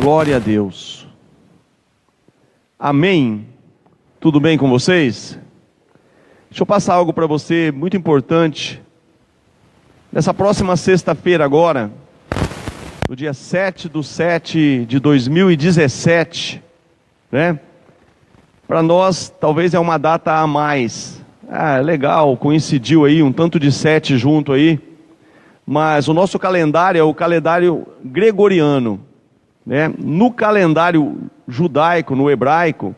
Glória a Deus. Amém. Tudo bem com vocês? Deixa eu passar algo para você muito importante. Nessa próxima sexta-feira agora, no dia 7/7/2017, né? Para nós, talvez é uma data a mais. Legal, coincidiu aí, um tanto de 7 junto aí. Mas o nosso calendário é o calendário gregoriano, né? No calendário judaico, no hebraico,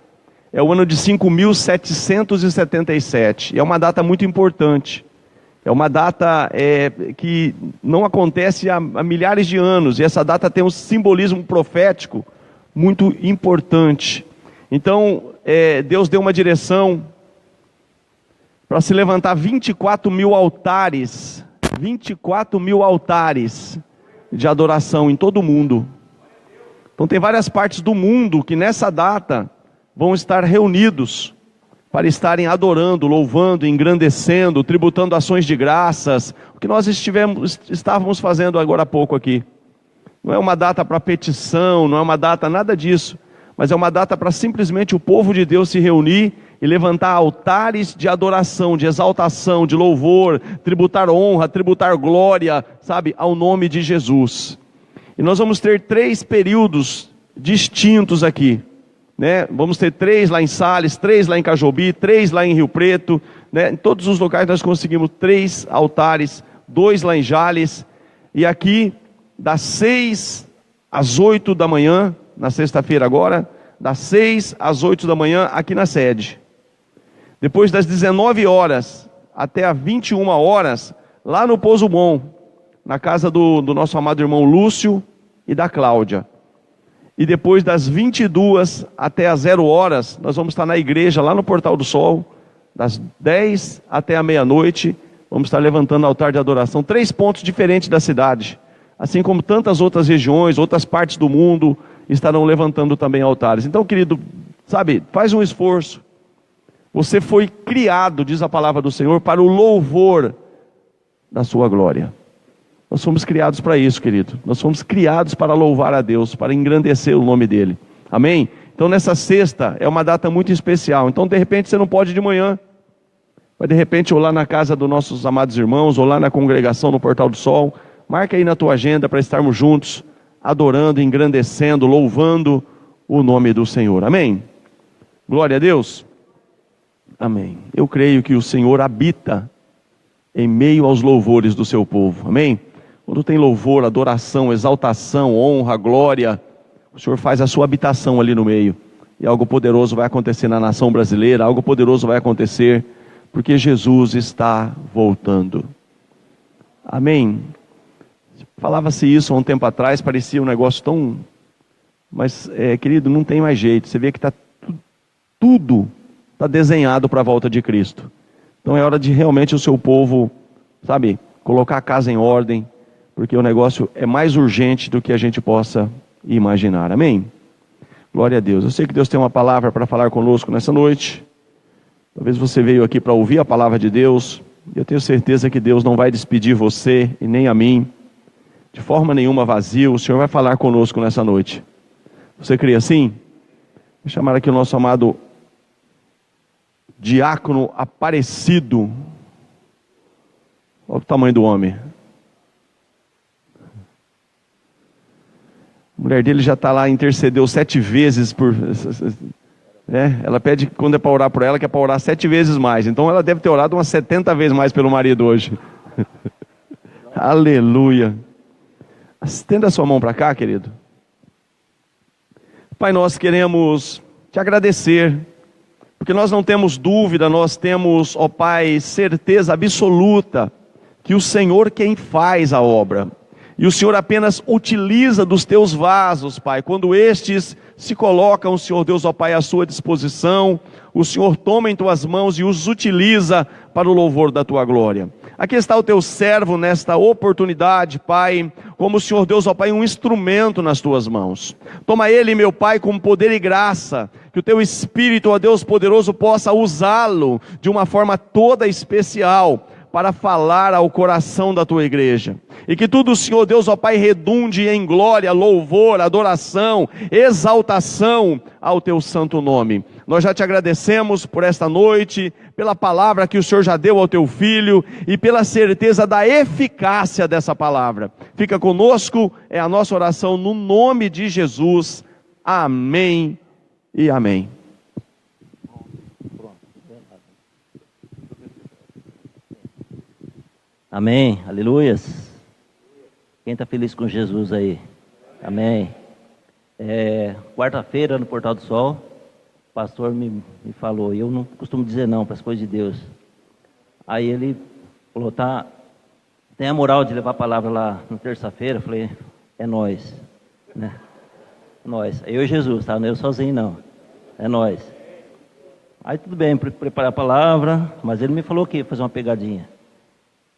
é o ano de 5.777. É uma data muito importante. É uma data que não acontece há milhares de anos. E essa data tem um simbolismo profético muito importante. Então, Deus deu uma direção para se levantar 24 mil altares. 24 mil altares de adoração em todo o mundo. Então tem várias partes do mundo que nessa data vão estar reunidos para estarem adorando, louvando, engrandecendo, tributando ações de graças, o que nós estávamos fazendo agora há pouco aqui. Não é uma data para petição, não é uma data nada disso, mas é uma data para simplesmente o povo de Deus se reunir e levantar altares de adoração, de exaltação, de louvor, tributar honra, tributar glória, sabe, ao nome de Jesus. E nós vamos ter 3 períodos distintos aqui, né? Vamos ter 3 lá em Sales, 3 lá em Cajobi, 3 lá em Rio Preto, né? Em todos os locais nós conseguimos 3 altares, 2 lá em Jales, e aqui das 6 às 8 da manhã, na sexta-feira agora, das 6 às 8 da manhã aqui na sede. Depois das 19 horas até as 21 horas, lá no Pouso Bom, na casa do nosso amado irmão Lúcio e da Cláudia. E depois das 22 até as 0 horas, nós vamos estar na igreja, lá no Portal do Sol, das 10 até a meia-noite, vamos estar levantando altar de adoração, 3 pontos diferentes da cidade, assim como tantas outras regiões, outras partes do mundo, estarão levantando também altares. Então, querido, sabe, faz um esforço. Você foi criado, diz a palavra do Senhor, para o louvor da sua glória. Nós fomos criados para isso, querido. Nós fomos criados para louvar a Deus, para engrandecer o nome dEle. Amém? Então nessa sexta é uma data muito especial. Então de repente você não pode ir de manhã. Mas de repente ou lá na casa dos nossos amados irmãos, ou lá na congregação no Portal do Sol. Marca aí na tua agenda para estarmos juntos, adorando, engrandecendo, louvando o nome do Senhor. Amém? Glória a Deus. Amém. Eu creio que o Senhor habita em meio aos louvores do seu povo. Amém? Quando tem louvor, adoração, exaltação, honra, glória, o Senhor faz a sua habitação ali no meio. E algo poderoso vai acontecer na nação brasileira, algo poderoso vai acontecer, porque Jesus está voltando. Amém? Falava-se isso há um tempo atrás, parecia um negócio tão... Mas, querido, não tem mais jeito. Você vê que tudo está desenhado para a volta de Cristo. Então é hora de realmente o seu povo, sabe, colocar a casa em ordem, porque o negócio é mais urgente do que a gente possa imaginar. Amém? Glória a Deus. Eu sei que Deus tem uma palavra para falar conosco nessa noite. Talvez você veio aqui para ouvir a palavra de Deus. E eu tenho certeza que Deus não vai despedir você e nem a mim de forma nenhuma vazio. O Senhor vai falar conosco nessa noite. Você crê assim? Vou chamar aqui o nosso amado Diácono Aparecido. Olha o tamanho do homem. A mulher dele já está lá, intercedeu 7 vezes por... Ela pede, quando é para orar por ela, que é para orar 7 vezes mais. Então ela deve ter orado umas 70 vezes mais pelo marido hoje. Aleluia. Estenda a sua mão para cá, querido. Pai, nós queremos te agradecer, porque nós não temos dúvida, nós temos, ó Pai, certeza absoluta que o Senhor quem faz a obra. E o Senhor apenas utiliza dos teus vasos, Pai. Quando estes se colocam, Senhor Deus, ó Pai, à sua disposição, o Senhor toma em tuas mãos e os utiliza para o louvor da tua glória. Aqui está o teu servo nesta oportunidade, Pai, como o Senhor Deus, ó Pai, um instrumento nas tuas mãos. Toma ele, meu Pai, com poder e graça, que o teu Espírito, ó Deus poderoso, possa usá-lo de uma forma toda especial, para falar ao coração da tua igreja. E que tudo, Senhor Deus, ó Pai, redunde em glória, louvor, adoração, exaltação ao teu santo nome. Nós já te agradecemos por esta noite, pela palavra que o Senhor já deu ao teu filho e pela certeza da eficácia dessa palavra. Fica conosco, é a nossa oração no nome de Jesus. Amém e amém. Amém, aleluias. Quem está feliz com Jesus aí? Amém. Quarta-feira no Portal do Sol, o pastor me falou, e eu não costumo dizer não para as coisas de Deus. Aí ele falou, tem a moral de levar a palavra lá na terça-feira? Eu falei, é nós, né? Nós, eu e Jesus, tá? Não é eu sozinho não, é nós. Aí tudo bem, preparar a palavra, mas ele me falou que ia fazer uma pegadinha.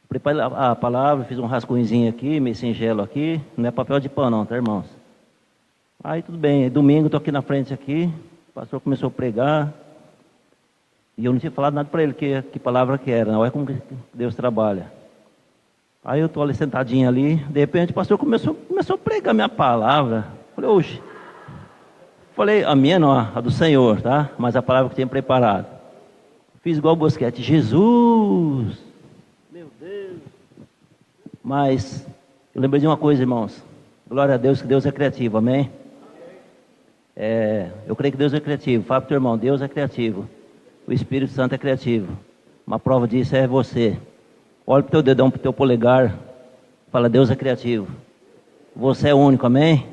Preparei a palavra, fiz um rascunhozinho aqui, meio singelo aqui, não é papel de pão não, tá, irmãos? Aí tudo bem, domingo estou aqui na frente aqui, o pastor começou a pregar, e eu não tinha falado nada para ele, que palavra que era, não é como que Deus trabalha. Aí eu estou ali sentadinho ali, de repente o pastor começou a pregar minha palavra. Falei, oxe, a minha não, a do Senhor, tá? Mas a palavra que eu tinha preparado. Fiz igual o Bosquete, Jesus, meu Deus. Mas eu lembrei de uma coisa, irmãos, glória a Deus, que Deus é criativo, amém? Eu creio que Deus é criativo. Fala para o teu irmão, Deus é criativo. O Espírito Santo é criativo. Uma prova disso é você. Olha para o teu dedão, para o teu polegar. Fala, Deus é criativo. Você é único, amém?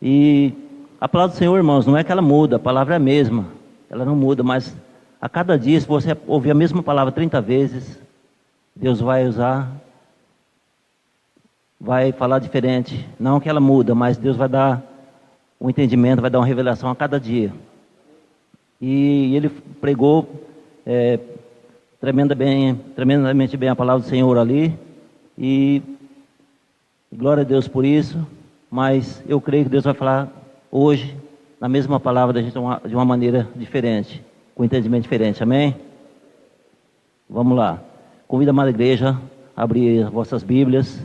E a palavra do Senhor, irmãos, não é que ela muda. A palavra é a mesma. Ela não muda, mas a cada dia, se você ouvir a mesma palavra 30 vezes, Deus vai usar, vai falar diferente. Não que ela muda, mas Deus vai dar um entendimento, vai dar uma revelação a cada dia. E ele pregou tremendamente bem a palavra do Senhor ali. E glória a Deus por isso. Mas eu creio que Deus vai falar hoje, na mesma palavra, de uma maneira diferente, com entendimento diferente. Amém? Vamos lá. Convido a amada igreja a abrir as vossas Bíblias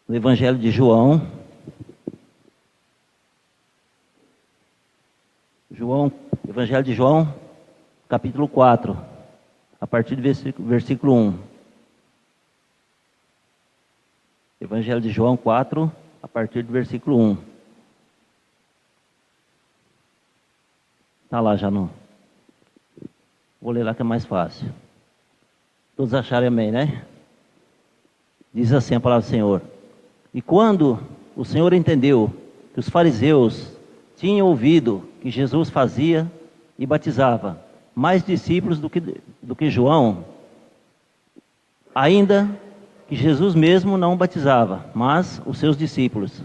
no Evangelho de João. Evangelho de João, capítulo 4, a partir do versículo 1. Evangelho de João 4, a partir do versículo 1. Está lá já não. Vou ler lá que é mais fácil. Todos acharem amém, né? Diz assim a palavra do Senhor. E quando o Senhor entendeu que os fariseus tinham ouvido que Jesus fazia e batizava mais discípulos do que João, ainda que Jesus mesmo não batizava, mas os seus discípulos,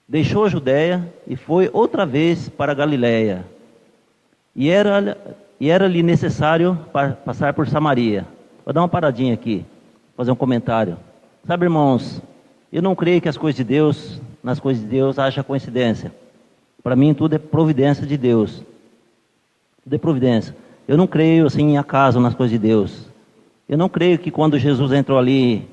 deixou a Judéia e foi outra vez para a Galiléia. E era-lhe necessário passar por Samaria. Vou dar uma paradinha aqui, fazer um comentário. Sabe, irmãos, eu não creio que nas coisas de Deus haja coincidência. Para mim tudo é providência de Deus. Tudo é providência. Eu não creio assim em acaso nas coisas de Deus. Eu não creio que quando Jesus entrou ali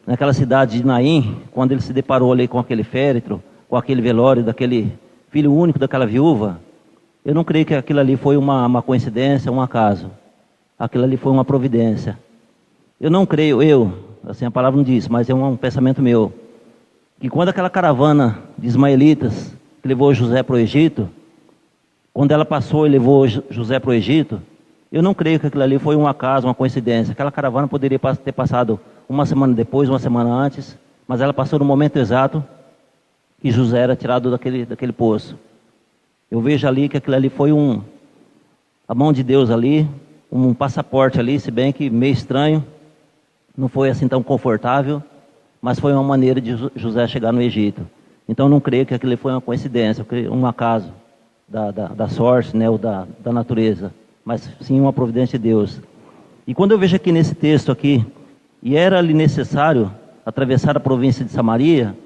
naquela cidade de Naim, quando ele se deparou ali com aquele féretro, com aquele velório daquele filho único daquela viúva, eu não creio que aquilo ali foi uma coincidência, um acaso. Aquilo ali foi uma providência. Eu não creio, assim a palavra não diz, mas é um pensamento meu, que quando aquela caravana de ismaelitas que levou José para o Egito, quando ela passou e levou José para o Egito, eu não creio que aquilo ali foi um acaso, uma coincidência. Aquela caravana poderia ter passado uma semana depois, uma semana antes, mas ela passou no momento exato que José era tirado daquele poço. Eu vejo ali que aquilo ali foi a mão de Deus ali, um passaporte ali, se bem que meio estranho, não foi assim tão confortável, mas foi uma maneira de José chegar no Egito. Então não creio que aquilo foi uma coincidência, um acaso da sorte, né, ou da natureza, mas sim uma providência de Deus. E quando eu vejo aqui nesse texto aqui, e era-lhe necessário atravessar a província de Samaria,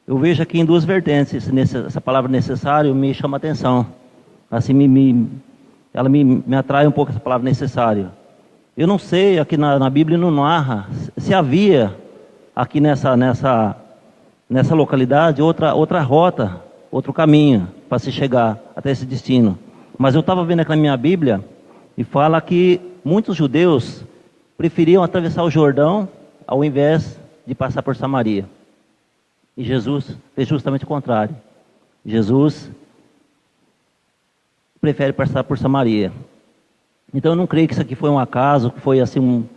eu vejo aqui em duas vertentes. Essa palavra necessário me chama a atenção. Assim, ela me atrai um pouco essa palavra necessário. Eu não sei, aqui na Bíblia não narra se havia aqui nessa localidade outra rota, outro caminho para se chegar até esse destino. Mas eu estava vendo aqui na minha Bíblia e fala que muitos judeus preferiam atravessar o Jordão ao invés de passar por Samaria. E Jesus fez justamente o contrário. Jesus prefere passar por Samaria. Então eu não creio que isso aqui foi um acaso, que foi assim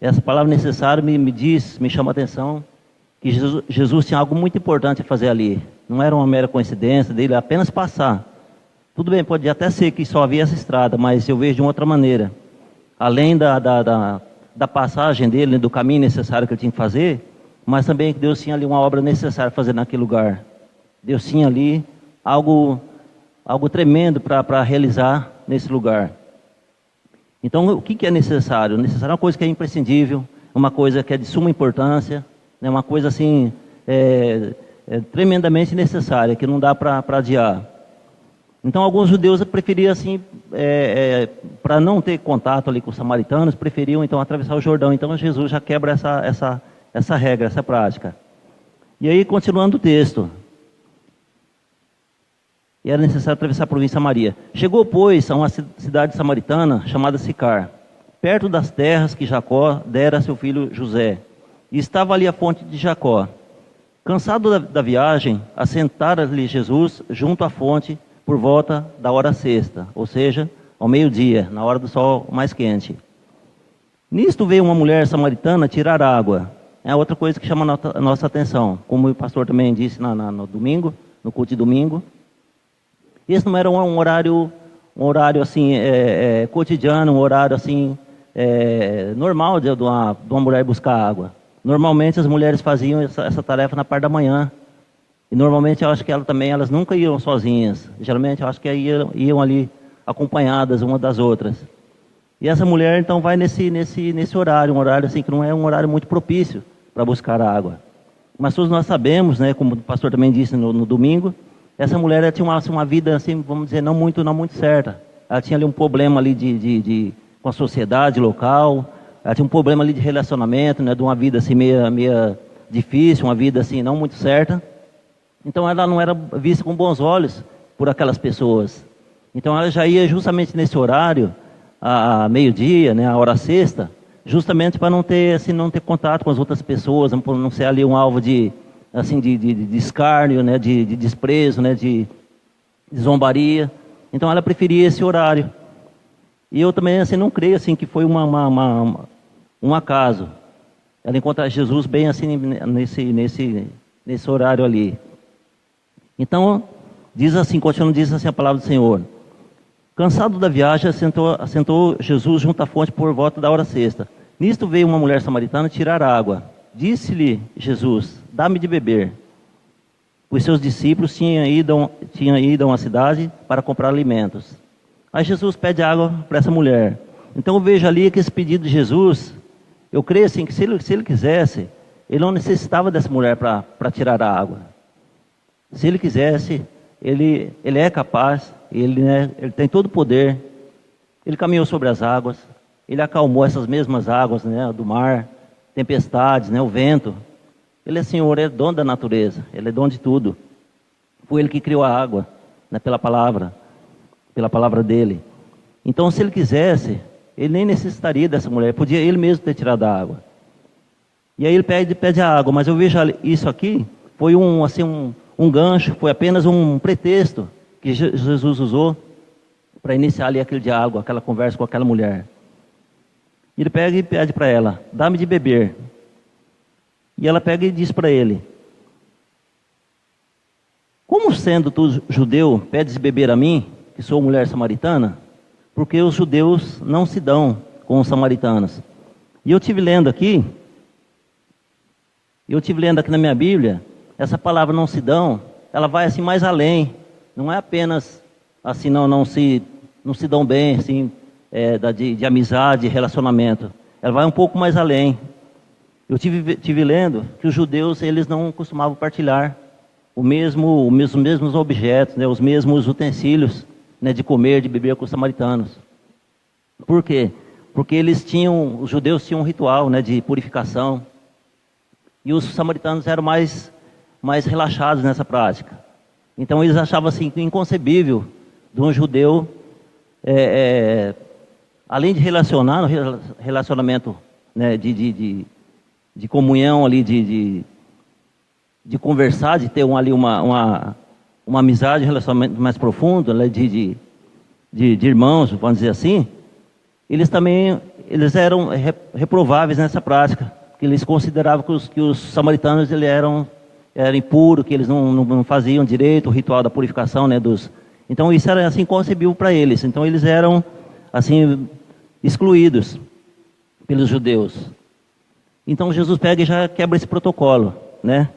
essa palavra necessária me chama a atenção que Jesus tinha algo muito importante a fazer ali. Não era uma mera coincidência dele apenas passar. Tudo bem, pode até ser que só havia essa estrada, mas eu vejo de uma outra maneira. Além da passagem dele, do caminho necessário que ele tinha que fazer, mas também que Deus tinha ali uma obra necessária fazer naquele lugar. Deus tinha ali algo tremendo para realizar nesse lugar. Então, o que é necessário? Necessário é uma coisa que é imprescindível, uma coisa que é de suma importância, né? Uma coisa assim, tremendamente necessária, que não dá para adiar. Então, alguns judeus preferiam, assim, para não ter contato ali com os samaritanos, preferiam, então, atravessar o Jordão. Então, Jesus já quebra essa regra, essa prática. E aí, continuando o texto. E era necessário atravessar a província de Samaria. Chegou, pois, a uma cidade samaritana chamada Sicar, perto das terras que Jacó dera a seu filho José. E estava ali a fonte de Jacó. Cansado da viagem, assentara-lhe Jesus junto à fonte por volta da hora sexta, ou seja, ao meio-dia, na hora do sol mais quente. Nisto veio uma mulher samaritana tirar água. É outra coisa que chama a nossa atenção, como o pastor também disse no domingo, no culto de domingo. Esse não era um horário assim, cotidiano, um horário assim, normal de uma mulher buscar água. Normalmente as mulheres faziam essa tarefa na parte da manhã. E normalmente eu acho que elas nunca iam sozinhas. Geralmente eu acho que iam ali acompanhadas uma das outras. E essa mulher então vai nesse horário, um horário assim que não é um horário muito propício para buscar água. Mas todos nós sabemos, né, como o pastor também disse no domingo, essa mulher ela tinha uma vida assim, vamos dizer, não muito certa. Ela tinha ali um problema ali com a sociedade local. Ela tinha um problema ali de relacionamento, né, de uma vida assim meia difícil, uma vida assim não muito certa. Então ela não era vista com bons olhos por aquelas pessoas. Então ela já ia justamente nesse horário, a meio-dia, né, a hora sexta, justamente para não ter contato com as outras pessoas, não ser ali um alvo de escárnio, né, de desprezo, né, de zombaria. Então ela preferia esse horário. E eu também assim não creio assim que foi um acaso. Ela encontra Jesus bem assim nesse horário ali. Então diz assim a palavra do Senhor. Cansado da viagem, assentou Jesus junto à fonte por volta da hora sexta. Nisto veio uma mulher samaritana tirar água. Disse-lhe Jesus: dá-me de beber. Os seus discípulos tinham ido a uma cidade para comprar alimentos. Aí Jesus pede água para essa mulher. Então eu vejo ali que esse pedido de Jesus, eu creio assim que se ele quisesse, ele não necessitava dessa mulher para tirar a água. Se ele quisesse, ele é capaz, ele tem todo o poder. Ele caminhou sobre as águas, ele acalmou essas mesmas águas, né, do mar, tempestades, né, o vento. Ele é Senhor, ele é dono da natureza, ele é dono de tudo. Foi ele que criou a água, né, pela palavra dele. Então, se ele quisesse, ele nem necessitaria dessa mulher, podia ele mesmo ter tirado a água. E aí ele pede a água, mas eu vejo isso aqui, foi um gancho, foi apenas um pretexto que Jesus usou para iniciar ali aquele diálogo, aquela conversa com aquela mulher. Ele pega e pede para ela: dá-me de beber. E ela pega e diz para ele: como sendo tu judeu, pedes de beber a mim, que sou mulher samaritana? Porque os judeus não se dão com os samaritanos. E eu tive lendo aqui na minha Bíblia, essa palavra não se dão, ela vai assim mais além. Não é apenas assim, não se dão bem, assim, de amizade, relacionamento. Ela vai um pouco mais além. Eu tive lendo que os judeus, eles não costumavam partilhar os mesmos objetos, né, os mesmos utensílios, né, de comer, de beber com os samaritanos. Por quê? porque os judeus tinham um ritual, né, de purificação, e os samaritanos eram mais relaxados nessa prática. Então eles achavam assim inconcebível de um judeu, além de relacionamento, né, de comunhão ali, de conversar, de ter ali uma amizade, um relacionamento mais profundo, né, de irmãos, vamos dizer assim. Eles eram reprováveis nessa prática, porque eles consideravam que os samaritanos eram impuros, que eles não faziam direito o ritual da purificação, né, então isso era assim inconcebível para eles. Então eles eram assim excluídos pelos judeus. Então Jesus pega e já quebra esse protocolo, né?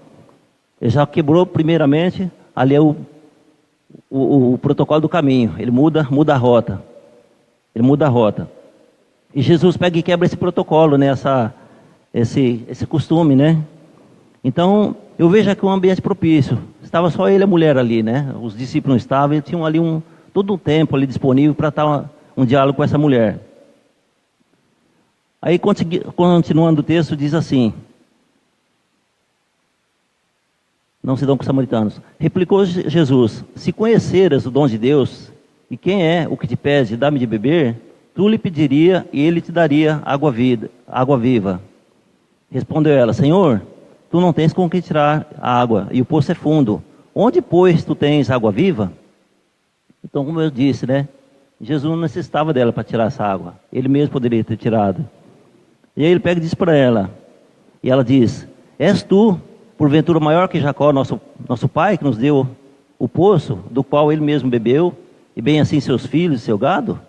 Ele já quebrou primeiramente ali o protocolo do caminho. Ele muda a rota. Ele muda a rota. E Jesus pega e quebra esse protocolo, né? Esse costume, né? Então eu vejo aqui um ambiente propício. Estava só ele e a mulher ali, né? Os discípulos não estavam, eles tinham ali todo um tempo ali disponível para estar um diálogo com essa mulher. Aí, continuando o texto, diz assim: não se dão com os samaritanos. Replicou Jesus: se conheceras o dom de Deus, e quem é o que te pede, dá-me de beber, tu lhe pediria e ele te daria água viva. Respondeu ela: Senhor, tu não tens com que tirar a água, e o poço é fundo. Onde, pois, tu tens água viva? Então, como eu disse, né? Jesus não necessitava dela para tirar essa água. Ele mesmo poderia ter tirado. E aí ele pega e diz para ela. E ela diz: és tu, porventura, maior que Jacó, nosso pai, que nos deu o poço, do qual ele mesmo bebeu, e bem assim seus filhos e seu gado?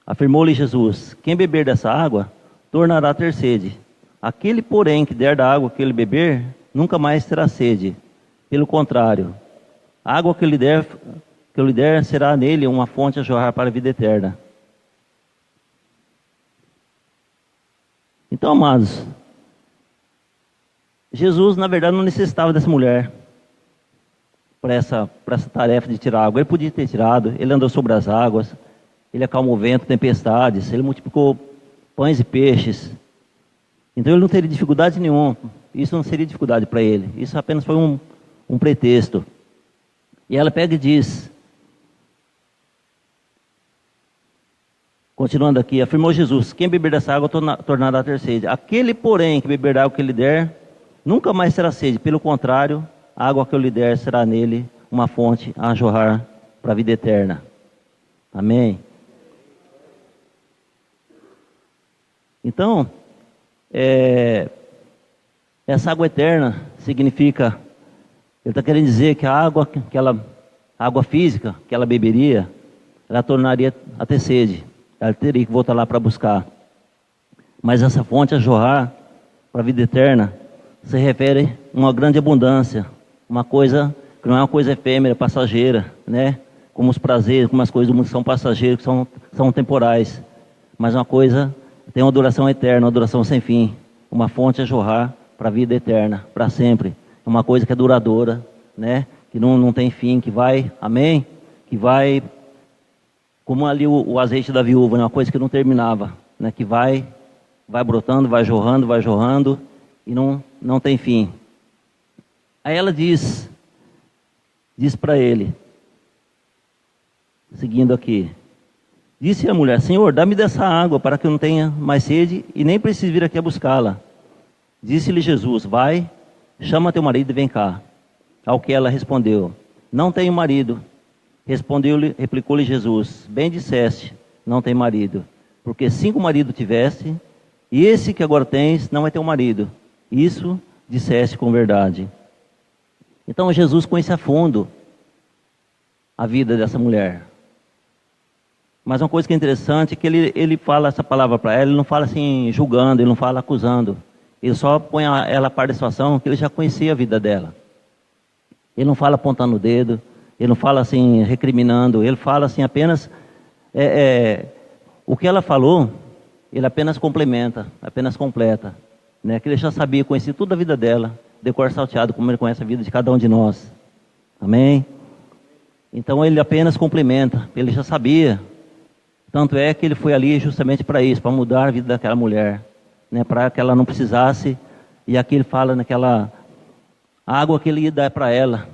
Afirmou-lhe Jesus: quem beber dessa água, tornará a ter sede. Aquele, porém, que der da água que ele beber, nunca mais terá sede. Pelo contrário, a água que eu lhe der será nele uma fonte a jorrar para a vida eterna. Então, amados, Jesus, na verdade, não necessitava dessa mulher para essa tarefa de tirar água. Ele podia ter tirado, ele andou sobre as águas, ele acalmou o vento, tempestades, ele multiplicou pães e peixes. Então ele não teria dificuldade nenhuma. Isso não seria dificuldade para ele. Isso apenas foi um pretexto. E ela pega e diz, continuando aqui: afirmou Jesus: quem beber dessa água tornará a ter sede. Aquele, porém, que beber da água que ele der, nunca mais terá sede. Pelo contrário, a água que eu lhe der será nele uma fonte a jorrar para a vida eterna. Amém? Então, essa água eterna significa, ele está querendo dizer que a água física que ela beberia, ela tornaria a ter sede. Ela teria que voltar lá para buscar. Mas essa fonte a jorrar para a vida eterna se refere a uma grande abundância, uma coisa que não é uma coisa efêmera, passageira, né? Como os prazeres, como as coisas do mundo são passageiros, que são temporais, mas uma coisa tem uma duração eterna, uma duração sem fim, uma fonte a jorrar para a vida eterna, para sempre. É uma coisa que é duradoura, né? Que não tem fim, que vai, amém? Que vai, como ali o azeite da viúva, né? Uma coisa que não terminava, né? Que vai brotando, vai jorrando e não tem fim. Aí ela diz para ele, seguindo aqui: disse a mulher: Senhor, dá-me dessa água para que eu não tenha mais sede e nem precise vir aqui a buscá-la. Disse-lhe Jesus: vai, chama teu marido e vem cá. Ao que ela respondeu: não tenho marido. Replicou-lhe Jesus: bem disseste, não tem marido, porque 5 maridos tiveste, e esse que agora tens não é teu marido. Isso disseste com verdade. Então Jesus conhece a fundo a vida dessa mulher. Mas uma coisa que é interessante é que ele fala essa palavra para ela, ele não fala assim julgando, ele não fala acusando. Ele só põe ela a par da situação, que ele já conhecia a vida dela. Ele não fala apontando o dedo, ele não fala assim recriminando, ele fala assim apenas... o que ela falou, ele apenas complementa, apenas completa. Né? Que ele já sabia, conhecia toda a vida dela, de cor salteado, como ele conhece a vida de cada um de nós. Amém? Então ele apenas complementa, ele já sabia Tanto é que ele foi ali justamente para isso, para mudar a vida daquela mulher, né, para que ela não precisasse. E aqui ele fala naquela água que ele ia dar para ela,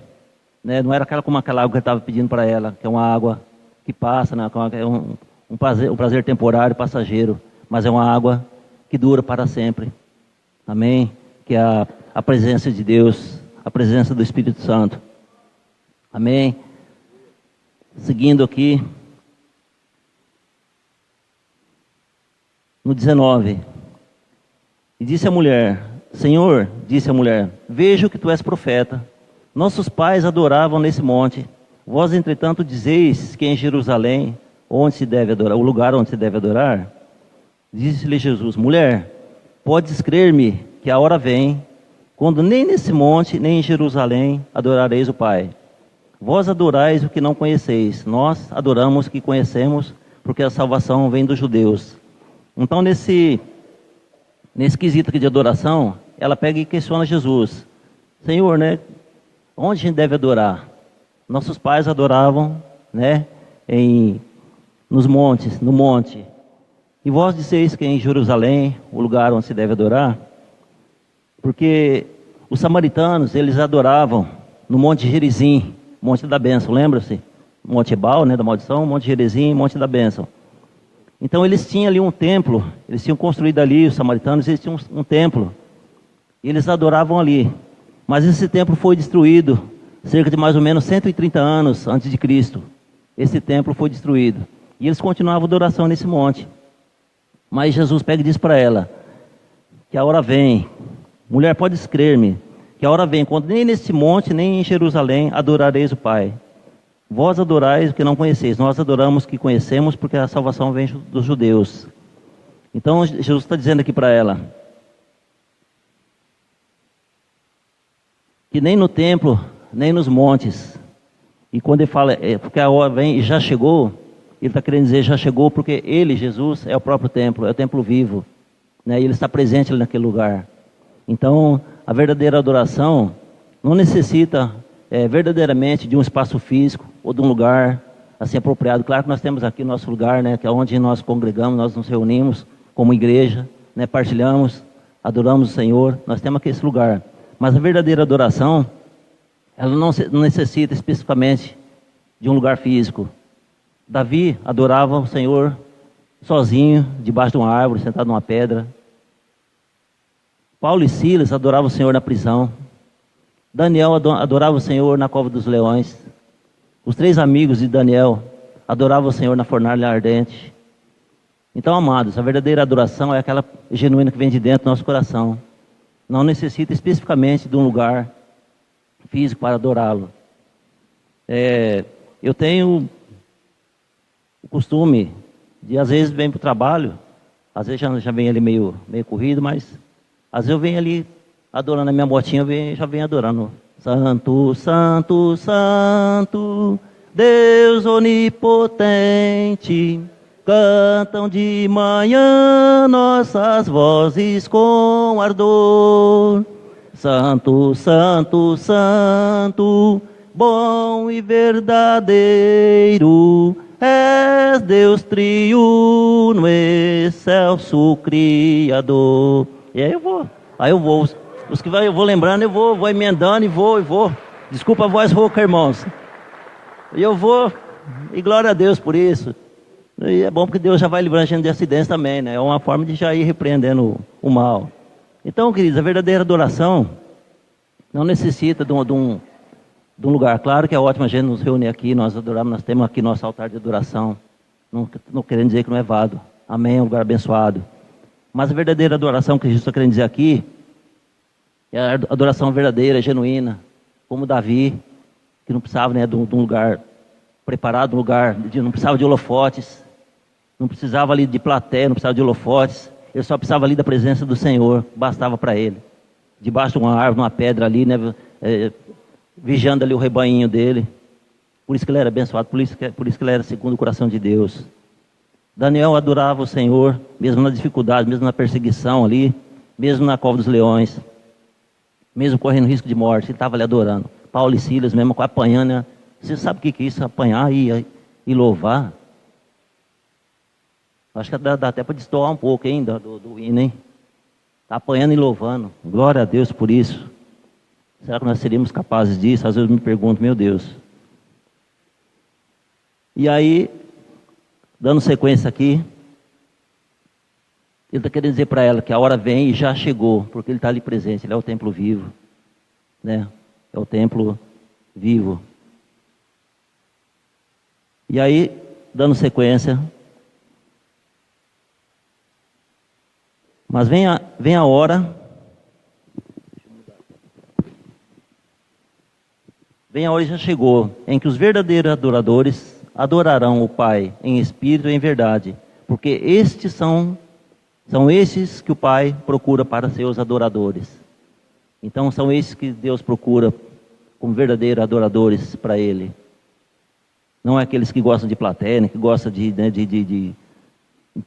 né, não era como aquela água que ele estava pedindo para ela, que é uma água que passa, né, é um prazer temporário, passageiro, mas é uma água que dura para sempre. Amém? Que é a presença de Deus, a presença do Espírito Santo. Amém? Seguindo aqui, no 19. E disse a mulher: Senhor, disse a mulher, vejo que tu és profeta. Nossos pais adoravam nesse monte. Vós, entretanto, dizeis que em Jerusalém, onde se deve adorar, o lugar onde se deve adorar. Disse-lhe Jesus: mulher, podes crer-me que a hora vem, quando nem nesse monte, nem em Jerusalém adorareis o Pai. Vós adorais o que não conheceis, nós adoramos o que conhecemos, porque a salvação vem dos judeus. Então, nesse quesito aqui de adoração, ela pega e questiona Jesus. Senhor, né, onde a gente deve adorar? Nossos pais adoravam, né, nos montes, no monte. E vós disseis que é em Jerusalém, o lugar onde se deve adorar? Porque os samaritanos, eles adoravam no Monte Gerizim, Monte da Bênção, lembra-se? Monte Ebal, né, da maldição, Monte Gerizim, Monte da Bênção. Então eles tinham ali um templo, eles tinham construído ali, os samaritanos, eles tinham um templo. E eles adoravam ali. Mas esse templo foi destruído cerca de mais ou menos 130 anos antes de Cristo. Esse templo foi destruído. E eles continuavam a adoração nesse monte. Mas Jesus pega e diz para ela que a hora vem, mulher, podes crer-me, que a hora vem, quando nem nesse monte, nem em Jerusalém adorareis o Pai. Vós adorais o que não conheceis, nós adoramos o que conhecemos, porque a salvação vem dos judeus. Então Jesus está dizendo aqui para ela que nem no templo, nem nos montes. E quando ele fala, porque a hora vem e já chegou, ele está querendo dizer já chegou, porque ele, Jesus, é o próprio templo, é o templo vivo, né? E ele está presente ali naquele lugar. Então, a verdadeira adoração não necessita verdadeiramente de um espaço físico ou de um lugar assim apropriado. Claro que nós temos aqui o nosso lugar, né, que é onde nós congregamos, nós nos reunimos como igreja, né, partilhamos, adoramos o Senhor, nós temos aqui esse lugar. Mas a verdadeira adoração, ela não necessita especificamente de um lugar físico. Davi adorava o Senhor sozinho, debaixo de uma árvore, sentado numa pedra. Paulo e Silas adoravam o Senhor na prisão. Daniel adorava o Senhor na cova dos leões. Os 3 amigos de Daniel adoravam o Senhor na fornalha ardente. Então, amados, a verdadeira adoração é aquela genuína que vem de dentro do nosso coração. Não necessita especificamente de um lugar físico para adorá-lo. Eu tenho o costume de, às vezes, venho para o trabalho, às vezes já venho ali meio corrido, mas às vezes eu venho ali adorando a minha motinha, já venho adorando. Santo, Santo, Santo, Deus onipotente, cantam de manhã nossas vozes com ardor. Santo, Santo, Santo, bom e verdadeiro, és Deus triuno, excelso Criador. E aí eu vou, os que eu vou lembrando, eu vou emendando e vou. Desculpa a voz rouca, irmãos. E eu vou, e glória a Deus por isso. E é bom porque Deus já vai livrando a gente de acidentes também, né? É uma forma de já ir repreendendo o mal. Então, queridos, a verdadeira adoração não necessita de um lugar. Claro que é ótimo a gente nos reunir aqui, nós adoramos, nós temos aqui nosso altar de adoração. Não querendo dizer que não é válido. Amém, é um lugar abençoado. Mas a verdadeira adoração que Jesus está querendo dizer aqui é a adoração verdadeira, genuína, como Davi, que não precisava, né, de um lugar preparado, não precisava de holofotes, não precisava ali de plateia, não precisava de holofotes, ele só precisava ali da presença do Senhor, bastava para ele. Debaixo de uma árvore, uma pedra ali, né, vigiando ali o rebanho dele. Por isso que ele era abençoado, por isso que ele era segundo o coração de Deus. Daniel adorava o Senhor, mesmo na dificuldade, mesmo na perseguição ali, mesmo na cova dos leões, mesmo correndo risco de morte, ele estava ali adorando. Paulo e Silas mesmo apanhando, né? Você sabe o que é isso? Apanhar e louvar. Acho que dá até para destoar um pouco ainda do hino, hein? Está apanhando e louvando. Glória a Deus por isso. Será que nós seríamos capazes disso? Às vezes eu me pergunto, meu Deus. E aí, dando sequência aqui, ele está querendo dizer para ela que a hora vem e já chegou, porque ele está ali presente, ele é o templo vivo, né? É o templo vivo. E aí, dando sequência, mas vem a hora, e já chegou, em que os verdadeiros adoradores adorarão o Pai em espírito e em verdade, porque estes são esses que o Pai procura para seus adoradores. Então são esses que Deus procura como verdadeiros adoradores para Ele. Não é aqueles que gostam de plateia, que gostam de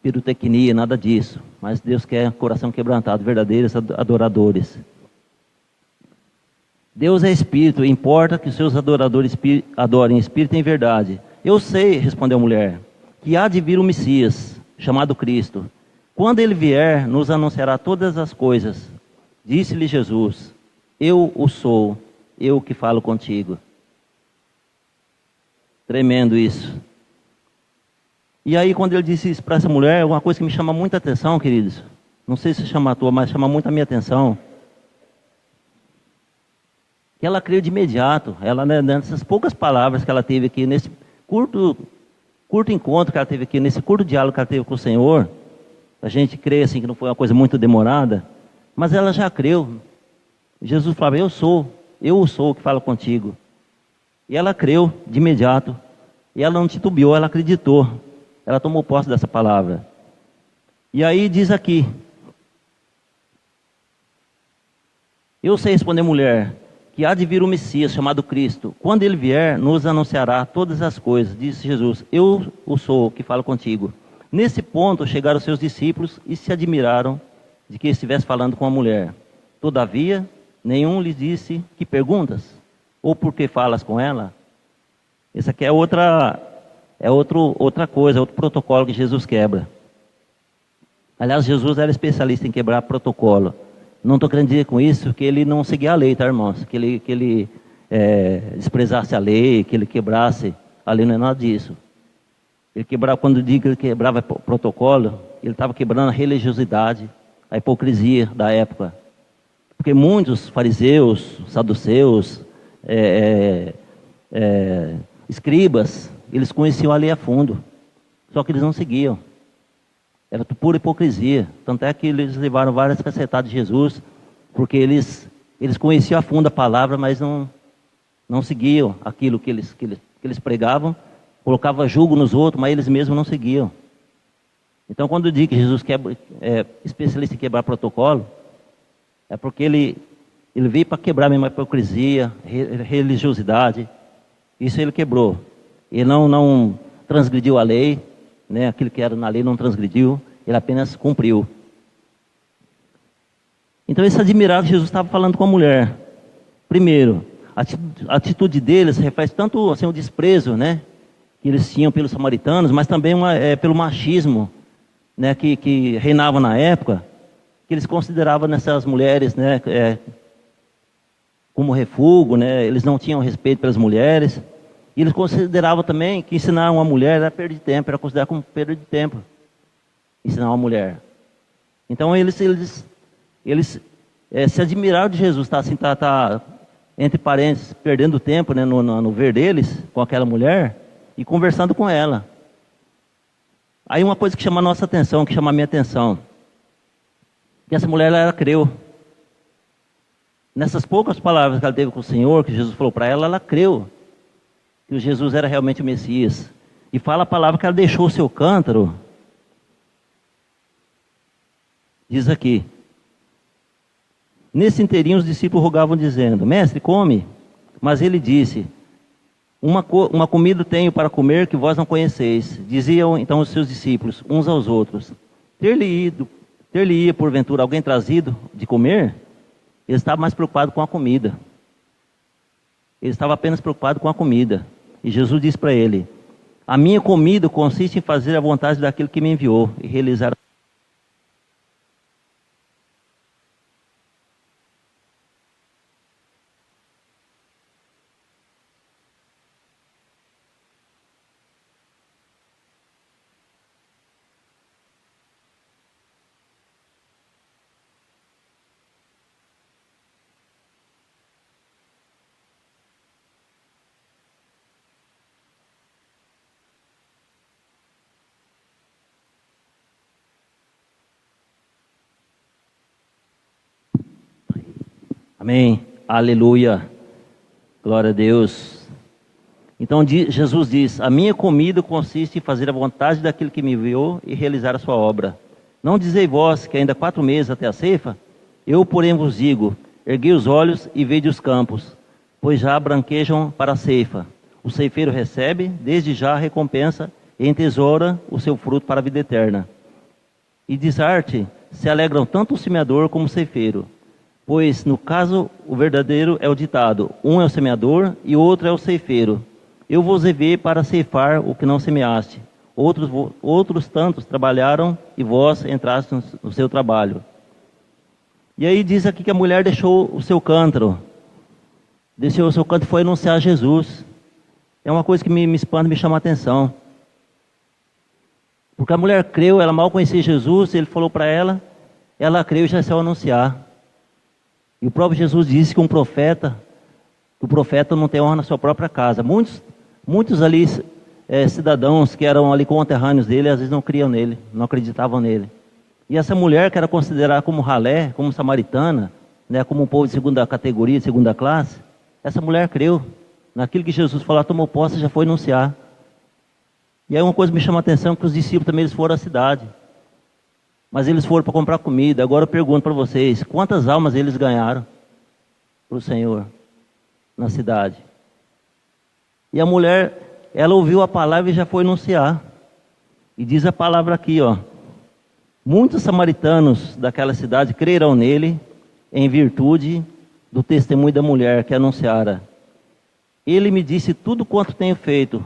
pirotecnia, nada disso. Mas Deus quer coração quebrantado, verdadeiros adoradores. Deus é Espírito, importa que os seus adoradores adorem Espírito em verdade. Eu sei, respondeu a mulher, que há de vir o Messias, chamado Cristo. Quando ele vier, nos anunciará todas as coisas. Disse-lhe Jesus, eu o sou, eu que falo contigo. Tremendo isso. E aí, quando ele disse isso para essa mulher, uma coisa que me chama muita atenção, queridos. Não sei se chama a tua, mas chama muito a minha atenção. Que ela creu de imediato. Ela, né, nessas poucas palavras que ela teve aqui, nesse curto encontro que ela teve aqui, nesse curto diálogo que ela teve com o Senhor, a gente crê assim que não foi uma coisa muito demorada, mas ela já creu. Jesus falava, eu o sou que falo contigo. E ela creu de imediato. E ela não titubeou, ela acreditou. Ela tomou posse dessa palavra. E aí diz aqui, eu sei, responder mulher, que há de vir o Messias, chamado Cristo. Quando ele vier, nos anunciará todas as coisas. Disse Jesus, eu o sou que falo contigo. Nesse ponto chegaram os seus discípulos e se admiraram de que estivesse falando com a mulher. Todavia, nenhum lhe disse, que perguntas? Ou por que falas com ela? Isso aqui é outra coisa, outro protocolo que Jesus quebra. Aliás, Jesus era especialista em quebrar protocolo. Não estou querendo dizer com isso que ele não seguia a lei, tá, irmãos? Que ele desprezasse a lei, que ele quebrasse a lei, não é nada disso. Ele quebrava, quando digo que ele quebrava protocolo, ele estava quebrando a religiosidade, a hipocrisia da época. Porque muitos fariseus, saduceus, escribas, eles conheciam a lei a fundo, só que eles não seguiam. Era pura hipocrisia. Tanto é que eles levaram várias cacetadas de Jesus, porque eles conheciam a fundo a palavra, mas não seguiam aquilo que eles pregavam, colocavam julgo nos outros, mas eles mesmos não seguiam. Então, quando eu digo que Jesus é especialista em quebrar protocolo, é porque ele veio para quebrar mesmo a hipocrisia, religiosidade. Isso ele quebrou. Ele não transgrediu a lei, né? Aquilo que era na lei não transgrediu, ele apenas cumpriu. Então eles se admiraram que Jesus estava falando com a mulher. Primeiro, a atitude deles reflete tanto assim, o desprezo, né, que eles tinham pelos samaritanos, mas também pelo machismo, né, que reinava na época, que eles consideravam nessas mulheres, né, como refúgio, né, eles não tinham respeito pelas mulheres. E eles consideravam também que ensinar uma mulher era perda de tempo, era considerado como perda de tempo ensinar uma mulher. Então eles se admiraram de Jesus, tá entre parênteses, perdendo tempo, né, no ver deles, com aquela mulher, e conversando com ela. Aí uma coisa que chama a nossa atenção, que chama a minha atenção, que essa mulher, ela creu. Nessas poucas palavras que ela teve com o Senhor, que Jesus falou para ela, ela creu que Jesus era realmente o Messias. E fala a palavra que ela deixou o seu cântaro. Diz aqui, nesse inteirinho os discípulos rogavam dizendo, mestre, come. Mas ele disse, uma comida tenho para comer que vós não conheceis. Diziam então os seus discípulos, uns aos outros, ter-lhe-ia porventura alguém trazido de comer? Ele estava mais preocupado com a comida. Ele estava apenas preocupado com a comida. E Jesus disse para ele, a minha comida consiste em fazer a vontade daquele que me enviou e realizar. Amém. Aleluia. Glória a Deus. Então Jesus diz: a minha comida consiste em fazer a vontade daquele que me enviou e realizar a sua obra. Não dizei vós que ainda 4 meses até a ceifa? Eu, porém, vos digo: erguei os olhos e vede os campos, pois já branquejam para a ceifa. O ceifeiro recebe, desde já, a recompensa e entesoura o seu fruto para a vida eterna. E diz arte, se alegram tanto o semeador como o ceifeiro. Pois, no caso, o verdadeiro é o ditado: um é o semeador e o outro é o ceifeiro. Eu vos enviei para ceifar o que não semeaste. Outros tantos trabalharam e vós entraste no seu trabalho. E aí diz aqui que a mulher deixou o seu cântaro. Deixou o seu cântaro e foi anunciar Jesus. É uma coisa que me espanta, me chama a atenção. Porque a mulher creu, ela mal conhecia Jesus, ele falou para ela, ela creu e já saiu anunciar. E o próprio Jesus disse que o profeta não tem honra na sua própria casa. Muitos ali, cidadãos que eram ali conterrâneos dele, às vezes não criam nele, não acreditavam nele. E essa mulher, que era considerada como ralé, como samaritana, né, como um povo de segunda categoria, de segunda classe, essa mulher creu naquilo que Jesus falou, tomou posse e já foi anunciar. E aí uma coisa me chama a atenção, que os discípulos também eles foram à cidade. Mas eles foram para comprar comida. Agora eu pergunto para vocês, quantas almas eles ganharam para o Senhor na cidade? E a mulher, ela ouviu a palavra e já foi anunciar. E diz a palavra aqui, ó: muitos samaritanos daquela cidade crerão nele em virtude do testemunho da mulher que anunciara. Ele me disse tudo quanto tenho feito.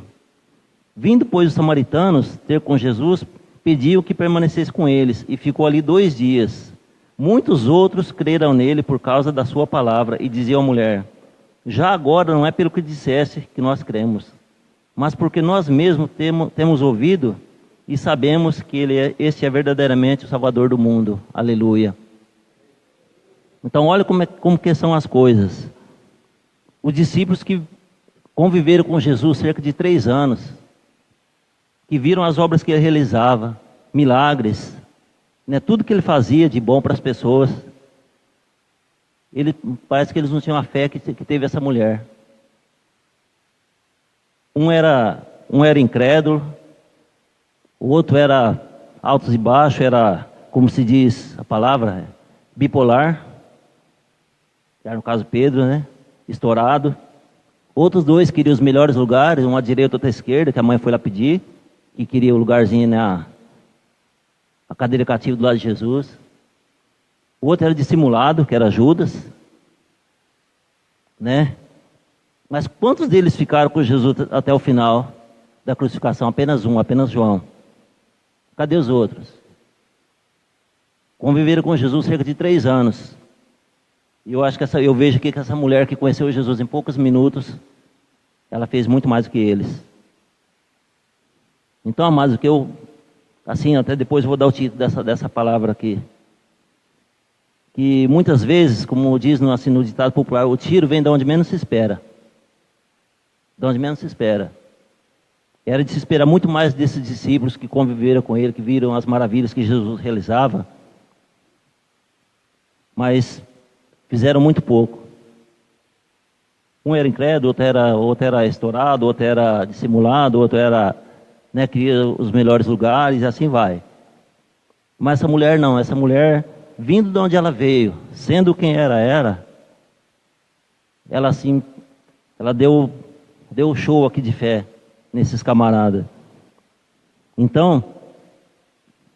Vindo, pois, os samaritanos ter com Jesus, pediu que permanecesse com eles, e ficou ali 2 dias. Muitos outros creram nele por causa da sua palavra, e diziam à mulher: já agora não é pelo que disseste que nós cremos, mas porque nós mesmos temos ouvido e sabemos que este é verdadeiramente o Salvador do mundo. Aleluia. Então olha como que são as coisas. Os discípulos que conviveram com Jesus cerca de 3 anos, que viram as obras que ele realizava, milagres, né, tudo que ele fazia de bom para as pessoas. Parece que eles não tinham a fé que teve essa mulher. Um era incrédulo, o outro era altos e baixos, era, como se diz a palavra, bipolar. Era no caso Pedro, né? Estourado. Outros 2 queriam os melhores lugares, um à direita, outro à esquerda, que a mãe foi lá pedir, que queria o lugarzinho na a cadeira cativa do lado de Jesus. O outro era dissimulado, que era Judas, né? Mas quantos deles ficaram com Jesus até o final da crucificação? Apenas um, apenas João. Cadê os outros? Conviveram com Jesus cerca de 3 anos. E eu acho que eu vejo aqui que essa mulher que conheceu Jesus em poucos minutos, ela fez muito mais do que eles. Então, amados, o que eu, assim, até depois eu vou dar o título dessa palavra aqui. Que muitas vezes, como diz no ditado popular, o tiro vem de onde menos se espera. De onde menos se espera. Era de se esperar muito mais desses discípulos que conviveram com ele, que viram as maravilhas que Jesus realizava. Mas fizeram muito pouco. Um era incrédulo, outro era estourado, outro era dissimulado, outro era, né, queria os melhores lugares, e assim vai. Mas essa mulher não, essa mulher, vindo de onde ela veio, sendo quem era, ela assim, ela deu show aqui de fé nesses camaradas. Então,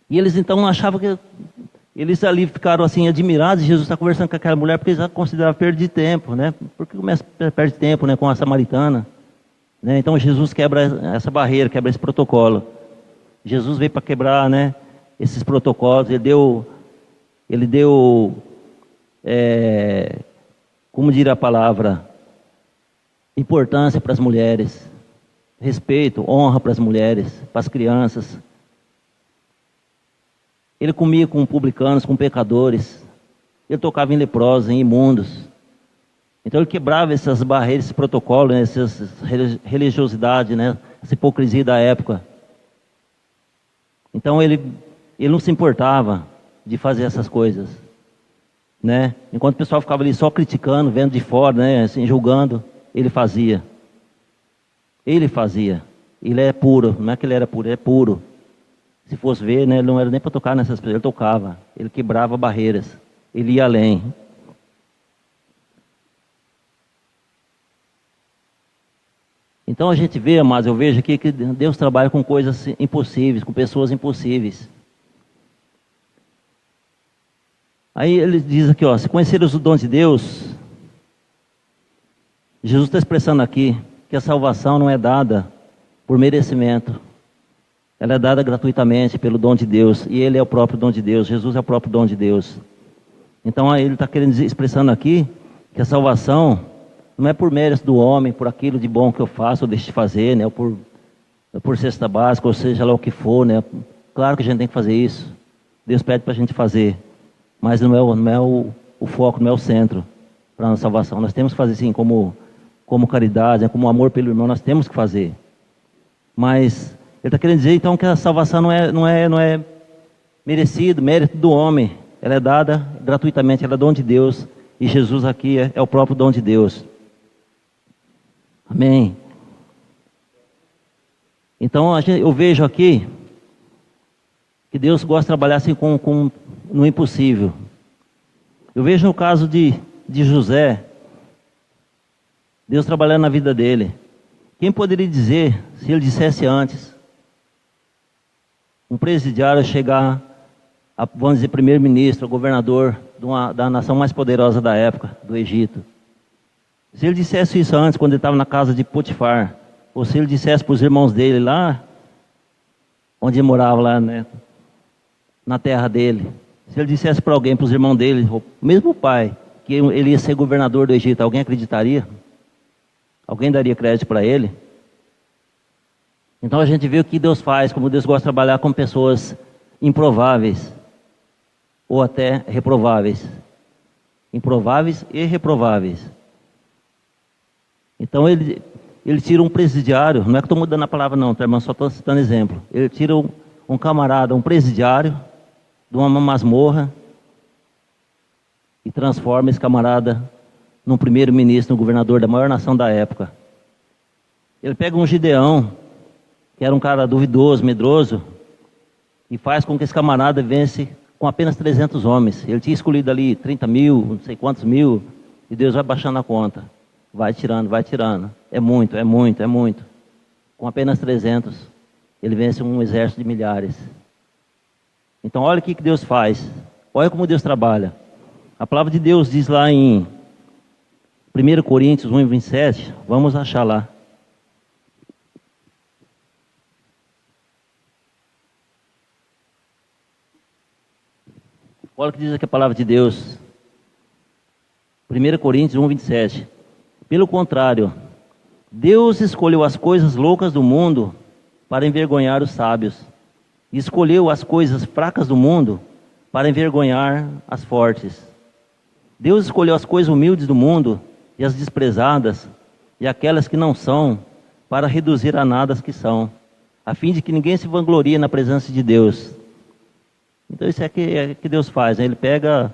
e eles então achavam que, eles ali ficaram assim admirados, e Jesus está conversando com aquela mulher, porque eles consideravam perda de tempo, né? Porque começa a perder tempo, né, com a samaritana. né? Então Jesus quebra essa barreira, quebra esse protocolo. Jesus veio para quebrar, né, esses protocolos. Ele deu, como diria a palavra, importância para as mulheres, respeito, honra para as mulheres, para as crianças. Ele comia com publicanos, com pecadores. Ele tocava em leprosos, em imundos. Então ele quebrava essas barreiras, esse protocolo, né, essa religiosidade, né, essa hipocrisia da época. Então ele não se importava de fazer essas coisas, né? Enquanto o pessoal ficava ali só criticando, vendo de fora, né, assim, julgando, ele fazia. Ele fazia. Ele é puro, não é que ele era puro, ele é puro. Se fosse ver, né, ele não era nem para tocar nessas pessoas, ele tocava, ele quebrava barreiras, ele ia além. Então a gente vê, mas eu vejo aqui que Deus trabalha com coisas impossíveis, com pessoas impossíveis. Aí ele diz aqui, ó, se conheceres o dom de Deus, Jesus está expressando aqui que a salvação não é dada por merecimento. Ela é dada gratuitamente pelo dom de Deus, e Ele é o próprio dom de Deus, Jesus é o próprio dom de Deus. Então ele está expressando aqui que a salvação não é por mérito do homem, por aquilo de bom que eu faço ou deixo de fazer, né? Ou por cesta básica, ou seja lá o que for, né? Claro que a gente tem que fazer isso. Deus pede para a gente fazer. Mas não é o foco, não é o centro para a nossa salvação. Nós temos que fazer sim, como caridade, né? Como amor pelo irmão, nós temos que fazer. Mas ele está querendo dizer então que a salvação não é merecido, mérito do homem. Ela é dada gratuitamente, ela é dom de Deus. E Jesus aqui é o próprio dom de Deus. Amém. Então eu vejo aqui que Deus gosta de trabalhar assim no impossível. Eu vejo no caso de José, Deus trabalhando na vida dele. Quem poderia dizer, se ele dissesse antes, um presidiário chegar a, vamos dizer, primeiro-ministro, governador da nação mais poderosa da época, do Egito. Se ele dissesse isso antes, quando ele estava na casa de Potifar, ou se ele dissesse para os irmãos dele lá, onde ele morava lá, né, na terra dele, se ele dissesse para alguém, para os irmãos dele, mesmo o pai, que ele ia ser governador do Egito, alguém acreditaria? Alguém daria crédito para ele? Então a gente vê o que Deus faz, como Deus gosta de trabalhar com pessoas improváveis, ou até reprováveis. Improváveis e reprováveis. Então ele tira um presidiário, não é que estou mudando a palavra não, tá, irmão? Só estou citando exemplo. Ele tira um camarada, um presidiário, de uma masmorra, e transforma esse camarada num primeiro-ministro, num governador da maior nação da época. Ele pega um Gideão, que era um cara duvidoso, medroso, e faz com que esse camarada vence com apenas 300 homens. Ele tinha escolhido ali 30 mil, não sei quantos mil, e Deus vai baixando a conta. Vai tirando, vai tirando. É muito, é muito, é muito. Com apenas 300, ele vence um exército de milhares. Então olha o que Deus faz. Olha como Deus trabalha. A palavra de Deus diz lá em 1 Coríntios 1:27, vamos achar lá. Olha o que diz aqui a palavra de Deus. 1 Coríntios 1:27. Pelo contrário, Deus escolheu as coisas loucas do mundo para envergonhar os sábios. E escolheu as coisas fracas do mundo para envergonhar as fortes. Deus escolheu as coisas humildes do mundo e as desprezadas e aquelas que não são para reduzir a nada as que são, a fim de que ninguém se vanglorie na presença de Deus. Então isso é que Deus faz, né? Ele pega,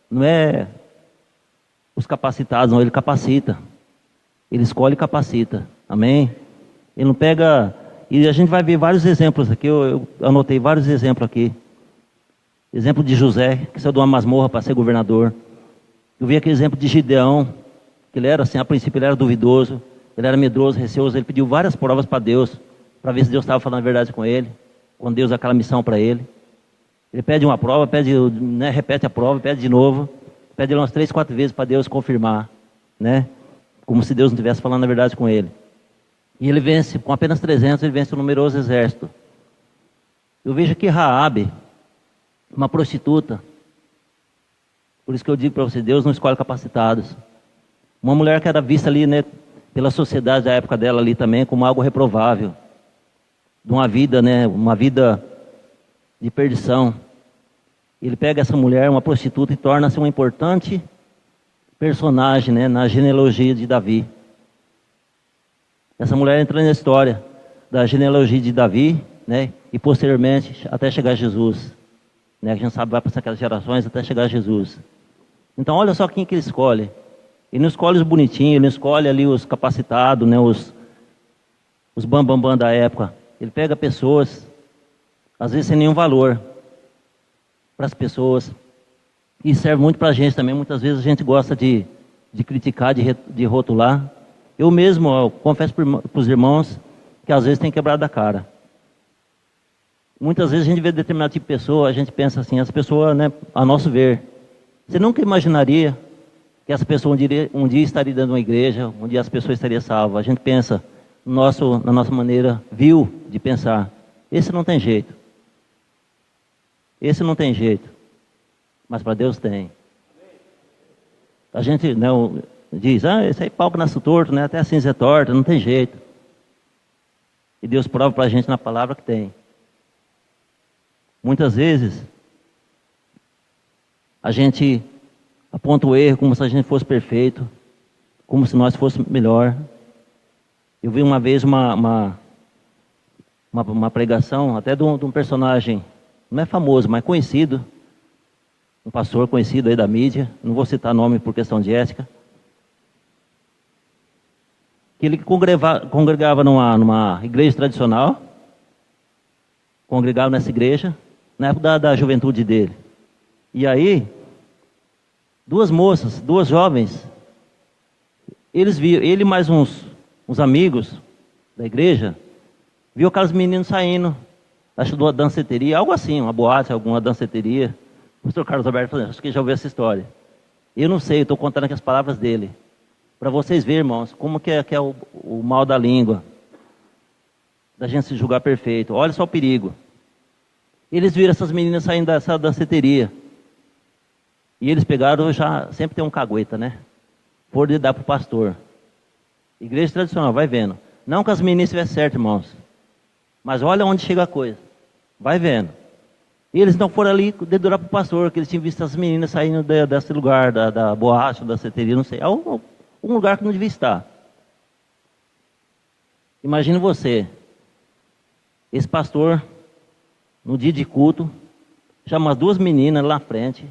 não é os capacitados, não, ele capacita. Ele escolhe e capacita. Amém? Ele não pega... E a gente vai ver vários exemplos aqui, eu anotei vários exemplos aqui. Exemplo de José, que saiu de uma masmorra para ser governador. Eu vi aquele exemplo de Gideão, que ele era assim, a princípio ele era duvidoso, ele era medroso, receoso, ele pediu várias provas para Deus, para ver se Deus estava falando a verdade com ele, quando Deus dá aquela missão para ele. Ele pede uma prova, repete a prova, pede de novo, pede umas 3, 4 vezes para Deus confirmar, né? Como se Deus não estivesse falando a verdade com ele. E ele vence, com apenas 300, ele vence um numeroso exército. Eu vejo aqui Raabe, uma prostituta. Por isso que eu digo para você, Deus não escolhe capacitados. Uma mulher que era vista ali, né, pela sociedade da época dela ali também, como algo reprovável. De uma vida, né, uma vida de perdição. Ele pega essa mulher, uma prostituta, e torna-se uma importante personagem, né, na genealogia de Davi. Essa mulher entra na história da genealogia de Davi, né, e posteriormente até chegar a Jesus. Né, a gente sabe, vai passar aquelas gerações até chegar a Jesus. Então olha só quem que ele escolhe. Ele não escolhe os bonitinhos, ele não escolhe ali os capacitados, né, os bambambam da época. Ele pega pessoas, às vezes sem nenhum valor, para as pessoas. E serve muito para a gente também. Muitas vezes a gente gosta de criticar, de rotular. Eu mesmo confesso para os irmãos que às vezes tem quebrado a cara. Muitas vezes a gente vê determinado tipo de pessoa, a gente pensa assim, essa pessoa, né, a nosso ver. Você nunca imaginaria que essa pessoa um dia estaria dentro de uma igreja, um dia essa pessoa estaria salva. A gente pensa na nossa maneira vil de pensar. Esse não tem jeito. Esse não tem jeito. Mas para Deus tem. A gente, né, diz, esse aí pau que nasce torto, né, até a cinza é torta, não tem jeito. E Deus prova para a gente na palavra que tem. Muitas vezes, a gente aponta o erro como se a gente fosse perfeito, como se nós fôssemos melhor. Eu vi uma vez uma pregação, até de um personagem, não é famoso, mas conhecido, um pastor conhecido aí da mídia, não vou citar nome por questão de ética, que ele congregava numa igreja tradicional, congregava nessa igreja, na época da juventude dele. E aí, duas moças, duas jovens, eles viram, ele mais uns amigos da igreja, viu aqueles meninos saindo, acho de uma danceteria, algo assim, uma boate, alguma danceteria. O pastor Carlos Alberto falou, acho que já ouviu essa história. Eu não sei, eu estou contando aqui as palavras dele. Para vocês verem, irmãos, como que é o mal da língua. Da gente se julgar perfeito. Olha só o perigo. Eles viram essas meninas saindo dessa danceteria. E eles pegaram, já sempre tem um cagueta, né? Foram dar para o pastor. Igreja tradicional, vai vendo. Não que as meninas estivessem certas, irmãos. Mas olha onde chega a coisa. Vai vendo. E eles não foram ali dedurar para o pastor, que eles tinham visto as meninas saindo desse lugar, da boate, da danceteria, não sei. É um lugar que não devia estar. Imagine você. Esse pastor, no dia de culto, chama as duas meninas lá na frente.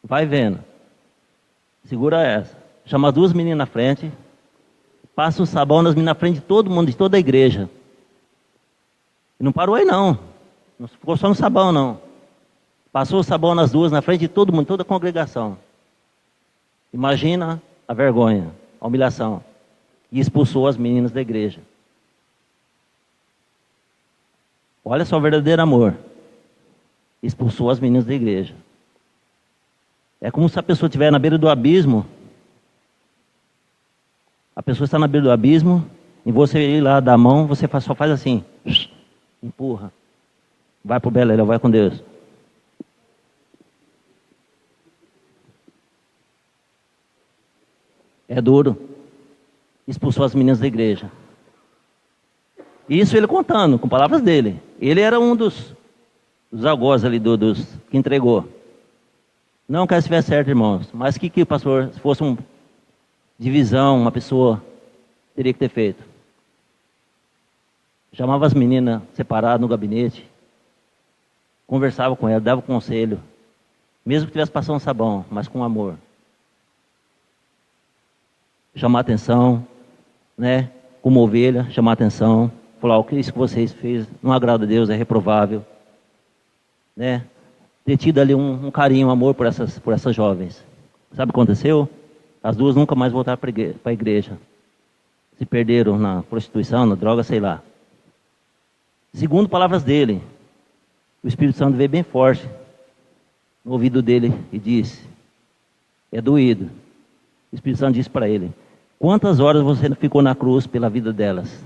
Vai vendo. Segura essa. Chama as duas meninas na frente. Passa o sabão nas meninas na frente de todo mundo, de toda a igreja. E não parou aí não. Não ficou só no sabão não. Passou o sabão nas duas na frente de todo mundo, toda a congregação. Imagina a vergonha, a humilhação. E expulsou as meninas da igreja. Olha só o verdadeiro amor. Expulsou as meninas da igreja. É como se a pessoa estiver na beira do abismo. A pessoa está na beira do abismo, e você ir lá dar a mão, você só faz assim. Empurra. Vai pro Beleléu, vai com Deus. É duro. Expulsou as meninas da igreja. Isso ele contando, com palavras dele. Ele era um dos algozes ali, dos que entregou. Não que estiver certo, irmãos. Mas que o pastor, se fosse uma divisão, uma pessoa, teria que ter feito? Chamava as meninas separadas no gabinete. Conversava com elas, dava conselho. Mesmo que tivesse passando sabão, mas com amor. Chamar atenção, né? Como ovelha, chamar atenção. Falar, o que isso que vocês fez não agrada a Deus, é reprovável. Né? Ter tido ali um carinho, um amor por essas jovens. Sabe o que aconteceu? As duas nunca mais voltaram para a igreja. Se perderam na prostituição, na droga, sei lá. Segundo palavras dele, o Espírito Santo veio bem forte no ouvido dele e disse, é doído. O Espírito Santo disse para ele, Quantas horas você ficou na cruz pela vida delas?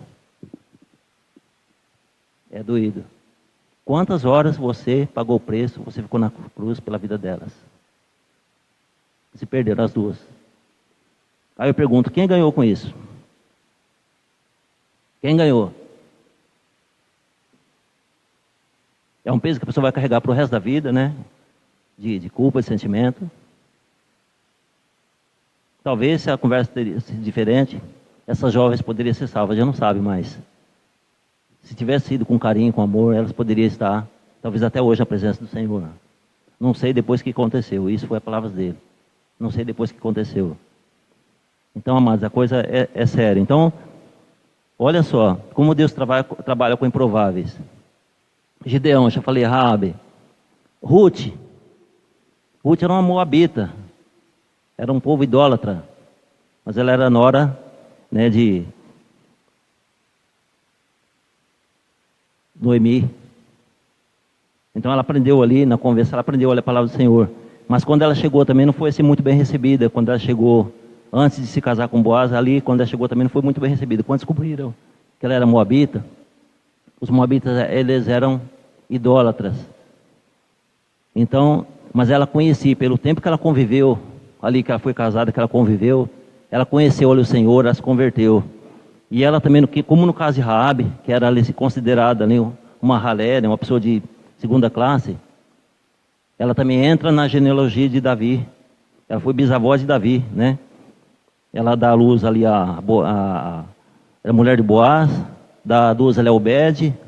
É doído. Quantas horas você pagou o preço, você ficou na cruz pela vida delas? Se perderam as duas. Aí eu pergunto, quem ganhou com isso? Quem ganhou? É um peso que a pessoa vai carregar para o resto da vida, né? De culpa, de sentimento. Talvez se a conversa teria sido diferente, essas jovens poderiam ser salvas, já não sabe mais. Se tivesse sido com carinho, com amor, elas poderiam estar, talvez até hoje, na presença do Senhor. Não sei depois o que aconteceu, isso foi a palavra dele. Não sei depois o que aconteceu. Então, amados, a coisa é séria. Então, olha só, como Deus trabalha com improváveis. Gideão, já falei, Raabe. Ruth era uma moabita. Era um povo idólatra. Mas ela era nora, né, de Noemi. Então ela aprendeu ali, na conversa, ela aprendeu a palavra do Senhor. Mas quando ela chegou também não foi assim muito bem recebida. Quando ela chegou, antes de se casar com Boaz, ali, quando ela chegou também não foi muito bem recebida. Quando descobriram que ela era moabita, os moabitas, eles eram idólatras. Então, mas ela conhecia, pelo tempo que ela conviveu, ali que ela foi casada, que ela conviveu, ela conheceu ali o Senhor, ela se converteu. E ela também, como no caso de Raabe, que era ali considerada ali uma ralé, uma pessoa de segunda classe, ela também entra na genealogia de Davi. Ela foi bisavó de Davi, né? Ela dá à luz ali a mulher de Boaz, dá à luz ali a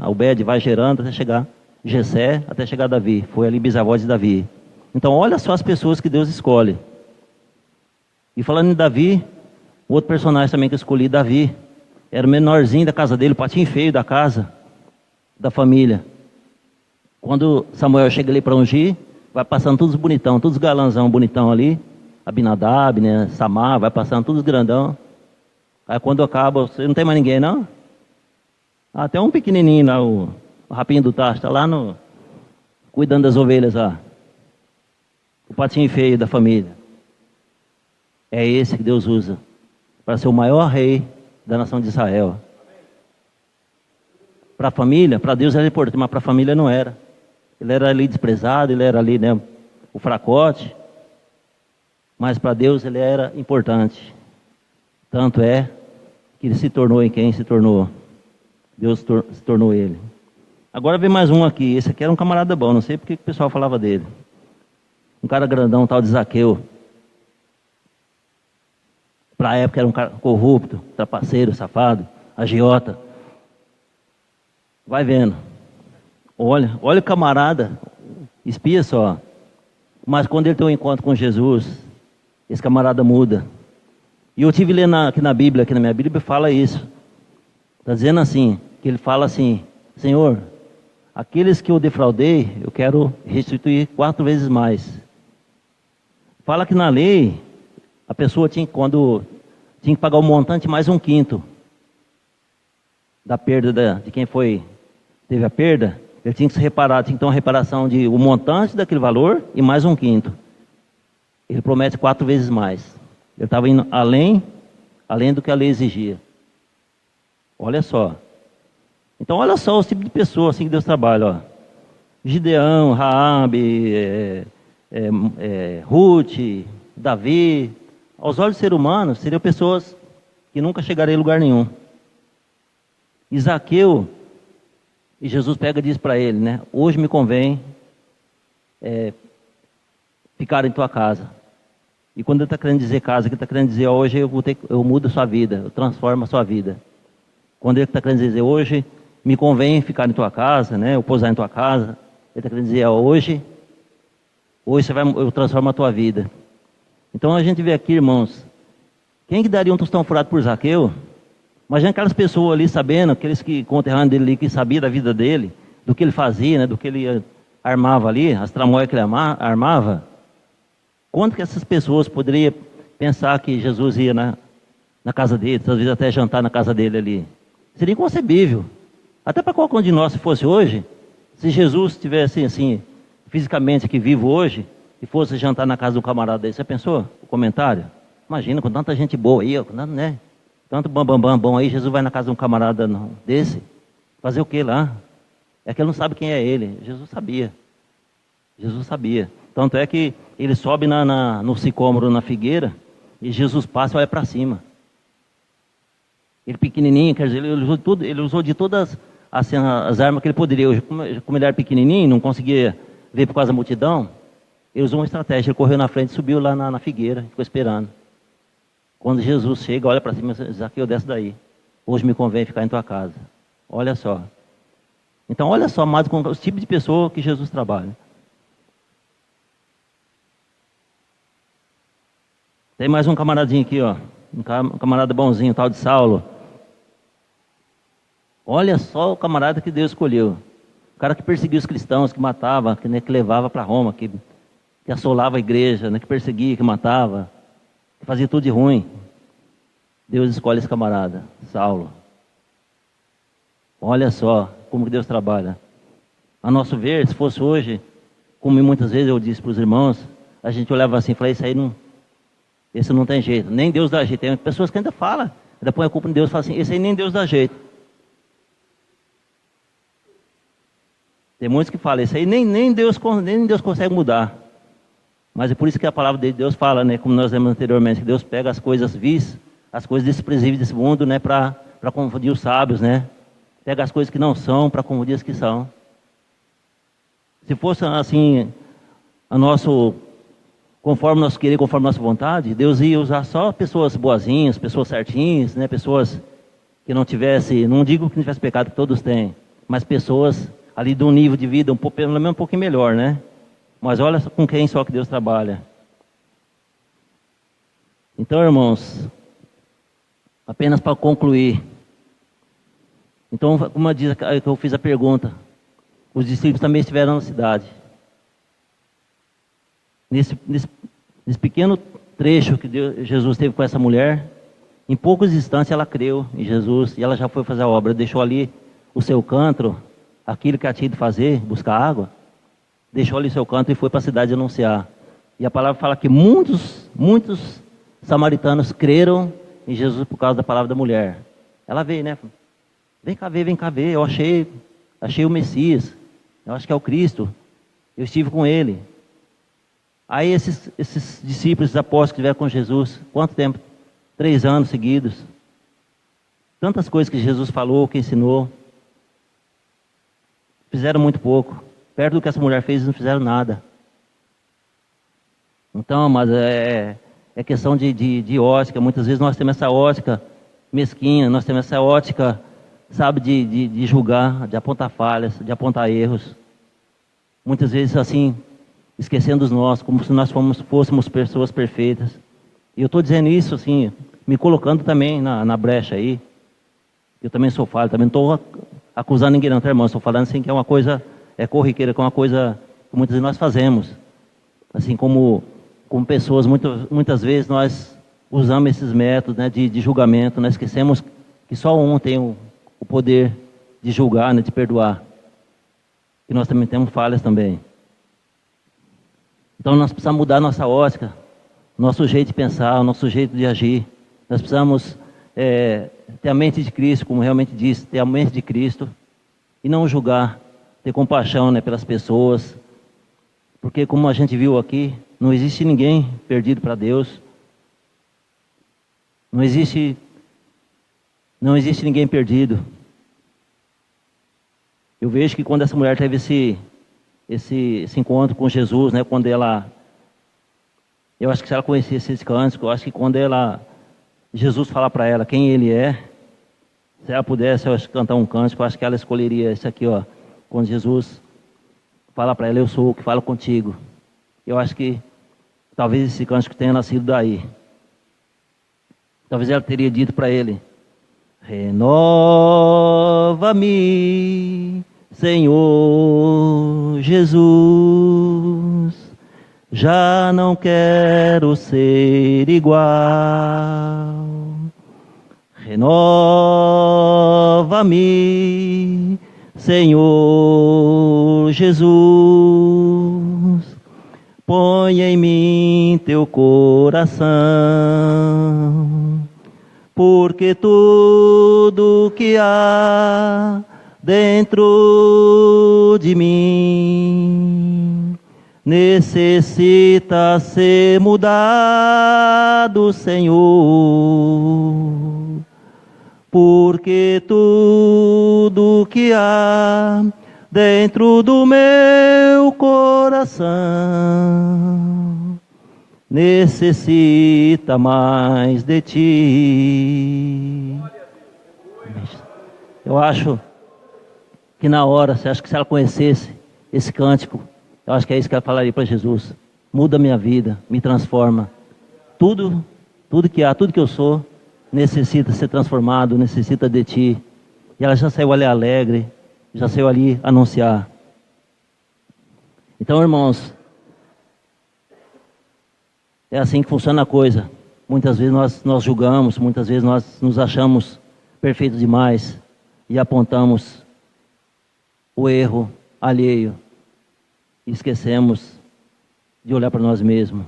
Obed vai gerando até chegar Jessé, até chegar Davi. Foi ali bisavó de Davi. Então olha só as pessoas que Deus escolhe. E falando em Davi, outro personagem também que eu escolhi, Davi. Era o menorzinho da casa dele, o patinho feio da casa, da família. Quando Samuel chega ali para ungir, vai passando todos bonitão, todos galanzão bonitão ali. Abinadab, né, Samar, vai passando todos grandão. Aí quando acaba, você não tem mais ninguém não? Até um pequenininho lá, o rapinho do Tacho, está lá cuidando das ovelhas lá. O patinho feio da família. É esse que Deus usa para ser o maior rei da nação de Israel. Para a família, para Deus era importante, mas para a família não era. Ele era ali desprezado, ele era ali, né, o fracote. Mas para Deus ele era importante. Tanto é que ele se tornou em quem se tornou. Deus se tornou ele. Agora vem mais um aqui. Esse aqui era um camarada bom, não sei porque o pessoal falava dele. Um cara grandão, tal de Zaqueu. Para a época era um cara corrupto, trapaceiro, safado, agiota. Vai vendo. Olha o camarada, espia só. Mas quando ele tem um encontro com Jesus, esse camarada muda. E eu tive lendo aqui na Bíblia, aqui na minha Bíblia, fala isso. Está dizendo assim, que ele fala assim, Senhor, aqueles que eu defraudei, eu quero restituir 4 vezes mais. Fala que na lei, a pessoa tinha que pagar o montante mais 1/5 da perda de quem teve a perda. Ele tinha que se reparar, tinha que ter uma reparação de o montante daquele valor e mais 1/5. Ele promete 4 vezes mais. Ele estava indo além do que a lei exigia. Olha só. Então olha só os tipos de pessoas assim que Deus trabalha. Ó. Gideão, Raabe, Ruth, Davi. Aos olhos do ser humano, seriam pessoas que nunca chegariam em lugar nenhum. Zaqueu, e Jesus pega e diz para ele, né? Hoje me convém ficar em tua casa. E quando ele está querendo dizer casa, ele está querendo dizer, hoje eu mudo a sua vida, eu transformo a sua vida. Quando ele está querendo dizer, hoje me convém ficar em tua casa, né? Eu pousar em tua casa. Ele está querendo dizer, hoje eu transformo a tua vida. Então a gente vê aqui, irmãos, quem que daria um tostão furado por Zaqueu? Imagina aquelas pessoas ali sabendo, aqueles que conterrâneos dele ali, que sabia da vida dele, do que ele fazia, né, do que ele armava ali, as tramóias que ele armava. Quanto que essas pessoas poderiam pensar que Jesus ia na casa dele, às vezes até jantar na casa dele ali? Seria inconcebível. Até para qualquer um de nós, se fosse hoje, se Jesus estivesse assim, fisicamente aqui vivo hoje, e fosse jantar na casa de um camarada dele, você pensou? O comentário? Imagina, com tanta gente boa aí, né? Tanto bam bom aí, Jesus vai na casa de um camarada desse, fazer o que lá? É que ele não sabe quem é ele. Jesus sabia. Jesus sabia. Tanto é que ele sobe no sicômoro, na figueira, e Jesus passa e olha para cima. Ele pequenininho, quer dizer, ele usou de todas as armas que ele poderia. Hoje, como ele era pequenininho, não conseguia ver por causa da multidão, ele usou uma estratégia. Ele correu na frente, subiu lá na figueira, ficou esperando. Quando Jesus chega, olha para cima, Zaqueu, desce daí. Hoje me convém ficar em tua casa. Olha só. Então, olha só, amados, com os tipos de pessoa que Jesus trabalha. Tem mais um camaradinho aqui, ó. Um camarada bonzinho, tal de Saulo. Olha só o camarada que Deus escolheu. O cara que perseguia os cristãos, que matava, que levava para Roma, que assolava a igreja, né, que perseguia, que matava, que fazia tudo de ruim. Deus escolhe esse camarada, Saulo. Olha só como que Deus trabalha. A nosso ver, se fosse hoje, como muitas vezes eu disse para os irmãos, a gente olhava assim e falava, esse não tem jeito, nem Deus dá jeito. Tem pessoas que ainda falam, ainda põe a culpa em Deus e falam assim, esse aí nem Deus dá jeito. Tem muitos que falam, esse aí nem Deus consegue mudar. Mas é por isso que a palavra de Deus fala, né, como nós lemos anteriormente, que Deus pega as coisas vis, as coisas desprezíveis desse mundo, né, para confundir os sábios, né? Pega as coisas que não são para confundir as que são. Se fosse assim, conforme nosso querer, conforme nossa vontade, Deus ia usar só pessoas boazinhas, pessoas certinhas, né, pessoas que não digo que não tivesse pecado, que todos têm, mas pessoas ali de um nível de vida pelo menos um pouquinho melhor, né? Mas olha com quem só que Deus trabalha. Então, irmãos, apenas para concluir. Então, como diz que eu fiz a pergunta, os discípulos também estiveram na cidade. Nesse pequeno trecho que Jesus teve com essa mulher, em poucos instantes ela creu em Jesus e ela já foi fazer a obra. Deixou ali o seu canto, aquilo que ela tinha de fazer, buscar água, deixou ali o seu canto e foi para a cidade anunciar. E a palavra fala que muitos samaritanos creram em Jesus por causa da palavra da mulher. Ela veio, né? Vem cá ver, eu achei o Messias, eu acho que é o Cristo, eu estive com ele. Aí esses discípulos, esses apóstolos que estiveram com Jesus, quanto tempo? 3 anos seguidos. Tantas coisas que Jesus falou, que ensinou. Fizeram muito pouco. Perto do que essa mulher fez, eles não fizeram nada. Então, mas é questão de ótica. Muitas vezes nós temos essa ótica mesquinha, nós temos essa ótica, sabe, de julgar, de apontar falhas, de apontar erros. Muitas vezes assim, esquecendo os nossos, como se nós fôssemos pessoas perfeitas. E eu estou dizendo isso assim, me colocando também na brecha aí. Eu também sou falho, também não estou acusando ninguém não, tá, irmão? Estou falando assim que é uma coisa, corriqueira, que é uma coisa que muitas vezes nós fazemos. Assim como pessoas, muitas vezes nós usamos esses métodos, né, de julgamento, nós esquecemos que só um tem o poder de julgar, né, de perdoar. E nós também temos falhas também. Então nós precisamos mudar nossa ótica, nosso jeito de pensar, nosso jeito de agir. Nós precisamos ter a mente de Cristo, como realmente disse, ter a mente de Cristo e não julgar, ter compaixão, né, pelas pessoas. Porque como a gente viu aqui, não existe ninguém perdido para Deus. Não existe ninguém perdido. Eu vejo que quando essa mulher teve esse encontro com Jesus, né, eu acho que se ela conhecesse esse cântico, eu acho que quando Jesus falar para ela quem ele é, se ela pudesse, eu acho, cantar um cântico, eu acho que ela escolheria esse aqui, ó, quando Jesus fala para ela, eu sou o que falo contigo. Eu acho que talvez esse cântico tenha nascido daí. Talvez ela teria dito para ele, renova-me, Senhor Jesus, já não quero ser igual. Renova-me, Senhor Jesus, põe em mim teu coração. porque tudo que há dentro de mim necessita ser mudado, Senhor, porque tudo que há dentro do meu coração necessita mais de ti. Eu acho que na hora, você acha que se ela conhecesse esse cântico, eu acho que é isso que ela falaria para Jesus: muda a minha vida, me transforma. Tudo que há, tudo que eu sou, necessita ser transformado, necessita de ti. E ela já saiu ali alegre, já saiu ali anunciar. Então, irmãos, é assim que funciona a coisa. Muitas vezes nós julgamos, muitas vezes nós nos achamos perfeitos demais e apontamos o erro alheio e esquecemos de olhar para nós mesmos.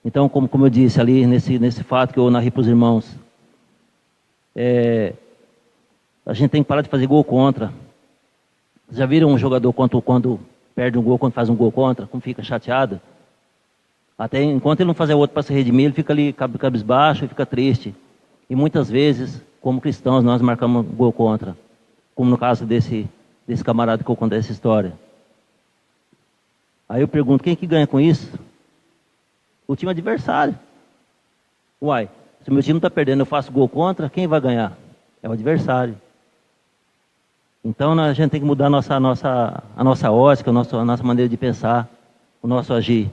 Então, como eu disse ali, nesse fato que eu narrei para os irmãos, a gente tem que parar de fazer gol contra. Já viram um jogador quando perde um gol, quando faz um gol contra, como fica chateado? Até enquanto ele não fazer outro para se redimir, ele fica ali cabisbaixo e fica triste. E muitas vezes, como cristãos, nós marcamos gol contra. Como no caso desse camarada que eu contei essa história. Aí eu pergunto, quem que ganha com isso? O time adversário. Uai, se o meu time não está perdendo, eu faço gol contra, quem vai ganhar? É o adversário. Então a gente tem que mudar a nossa ótica, a nossa maneira de pensar, o nosso agir.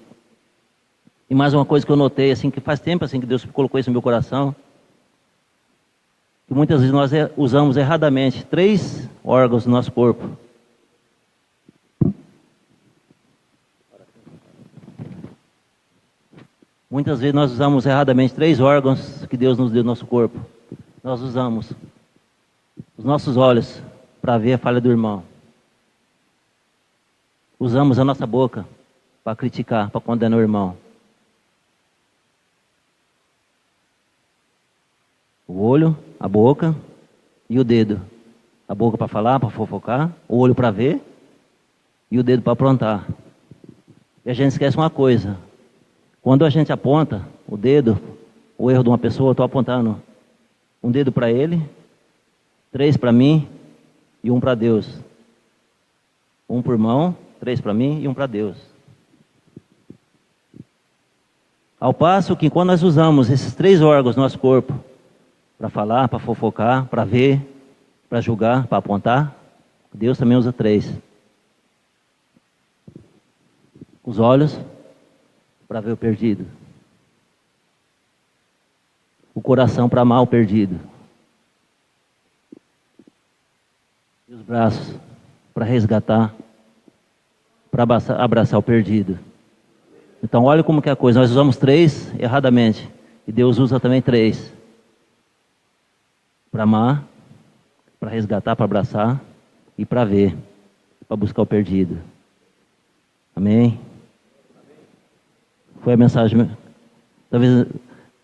E mais uma coisa que eu notei, assim, que faz tempo assim, que Deus colocou isso no meu coração, que muitas vezes nós usamos erradamente 3 órgãos do nosso corpo. Muitas vezes nós usamos erradamente 3 órgãos que Deus nos deu no nosso corpo. Nós usamos os nossos olhos para ver a falha do irmão. Usamos a nossa boca para criticar, para condenar o irmão. O olho, a boca e o dedo. A boca para falar, para fofocar, o olho para ver e o dedo para aprontar. E a gente esquece uma coisa: quando a gente aponta o dedo, o erro de uma pessoa, eu estou apontando um dedo para ele, 3 para mim e 1 para Deus. 1 para o irmão, 3 para mim e 1 para Deus. Ao passo que quando nós usamos esses 3 órgãos do nosso corpo, para falar, para fofocar, para ver, para julgar, para apontar, Deus também usa 3. Os olhos, para ver o perdido. O coração, para amar o perdido. E os braços, para resgatar, para abraçar o perdido. Então olha como que é a coisa, nós usamos 3 erradamente, e Deus usa também 3. Para amar, para resgatar, para abraçar e para ver, para buscar o perdido. Amém? Foi a mensagem, talvez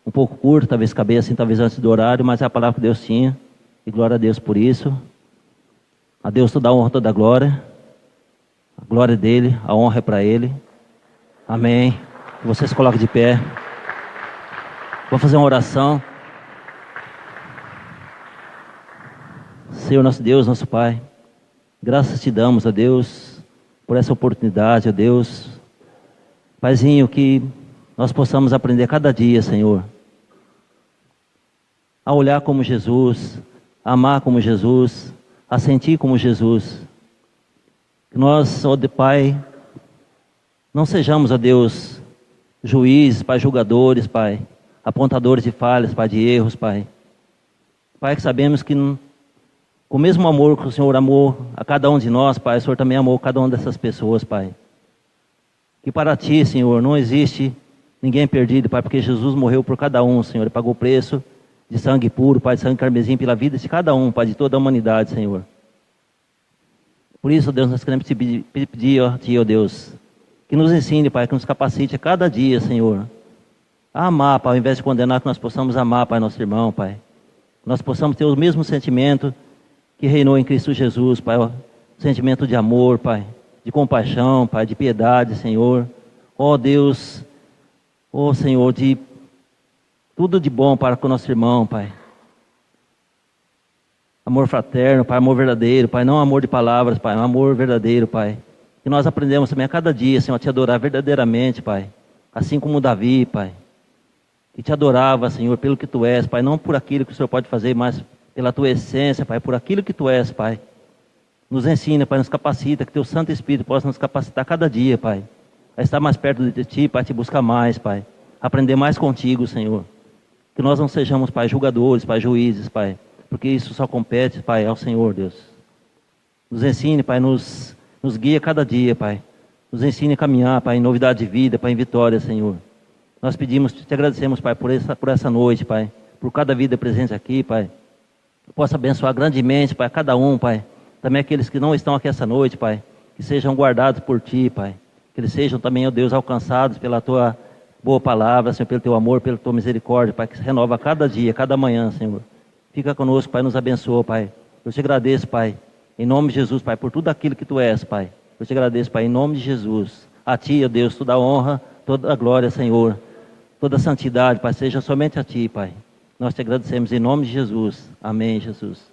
um pouco curta, talvez cabia assim, talvez antes do horário, mas é a palavra que Deus tinha, e glória a Deus por isso. A Deus toda a honra, toda a glória dele, a honra é para Ele. Amém. Que você se coloque de pé. Vou fazer uma oração. Senhor nosso Deus, nosso Pai, graças te damos, ó Deus, por essa oportunidade, ó Deus. Paizinho, que nós possamos aprender cada dia, Senhor, a olhar como Jesus, a amar como Jesus, a sentir como Jesus. Que nós, ó Pai, não sejamos, ó Deus, juízes, Pai, julgadores, Pai, apontadores de falhas, Pai, de erros, Pai. Pai, que sabemos que com o mesmo amor que o Senhor amou a cada um de nós, Pai, o Senhor também amou cada uma dessas pessoas, Pai. Que para Ti, Senhor, não existe ninguém perdido, Pai, porque Jesus morreu por cada um, Senhor, e pagou o preço de sangue puro, Pai, de sangue carmesim, pela vida de cada um, Pai, de toda a humanidade, Senhor. Por isso, Deus, nós queremos te pedir a Ti, ó Deus, que nos ensine, Pai, que nos capacite a cada dia, Senhor, a amar, Pai, ao invés de condenar, que nós possamos amar, Pai, nosso irmão, Pai. nós possamos ter o mesmo sentimento que reinou em Cristo Jesus, Pai. O sentimento de amor, Pai, de compaixão, Pai, de piedade, Senhor. Ó Deus, ó Senhor, de tudo de bom para com o nosso irmão, Pai. Amor fraterno, Pai, amor verdadeiro, Pai, não amor de palavras, Pai, um amor verdadeiro, Pai. Que nós aprendemos também a cada dia, Senhor, a te adorar verdadeiramente, Pai. Assim como Davi, Pai, que te adorava, Senhor, pelo que Tu és, Pai, não por aquilo que o Senhor pode fazer, mas pela Tua essência, Pai, por aquilo que Tu és, Pai. Nos ensina, Pai, nos capacita, que Teu Santo Espírito possa nos capacitar cada dia, Pai, a estar mais perto de Ti, Pai, te buscar mais, Pai, aprender mais contigo, Senhor. Que nós não sejamos, Pai, julgadores, Pai, juízes, Pai, porque isso só compete, Pai, ao Senhor, Deus. Nos ensine, Pai, nos guia cada dia, Pai. Nos ensine a caminhar, Pai, em novidade de vida, Pai, em vitória, Senhor. Nós pedimos, te agradecemos, Pai, por essa noite, Pai, por cada vida presente aqui, Pai. Possa abençoar grandemente, Pai, cada um, Pai. Também aqueles que não estão aqui essa noite, Pai, que sejam guardados por Ti, Pai. Que eles sejam também, ó Deus, alcançados pela Tua boa palavra, Senhor, pelo Teu amor, pela Tua misericórdia, Pai, que se renova cada dia, cada manhã, Senhor. Fica conosco, Pai, nos abençoa, Pai. Eu te agradeço, Pai, em nome de Jesus, Pai, por tudo aquilo que Tu és, Pai. Eu te agradeço, Pai, em nome de Jesus. A Ti, ó Deus, toda a honra, toda a glória, Senhor. Toda a santidade, Pai, seja somente a Ti, Pai. Nós te agradecemos em nome de Jesus. Amém, Jesus.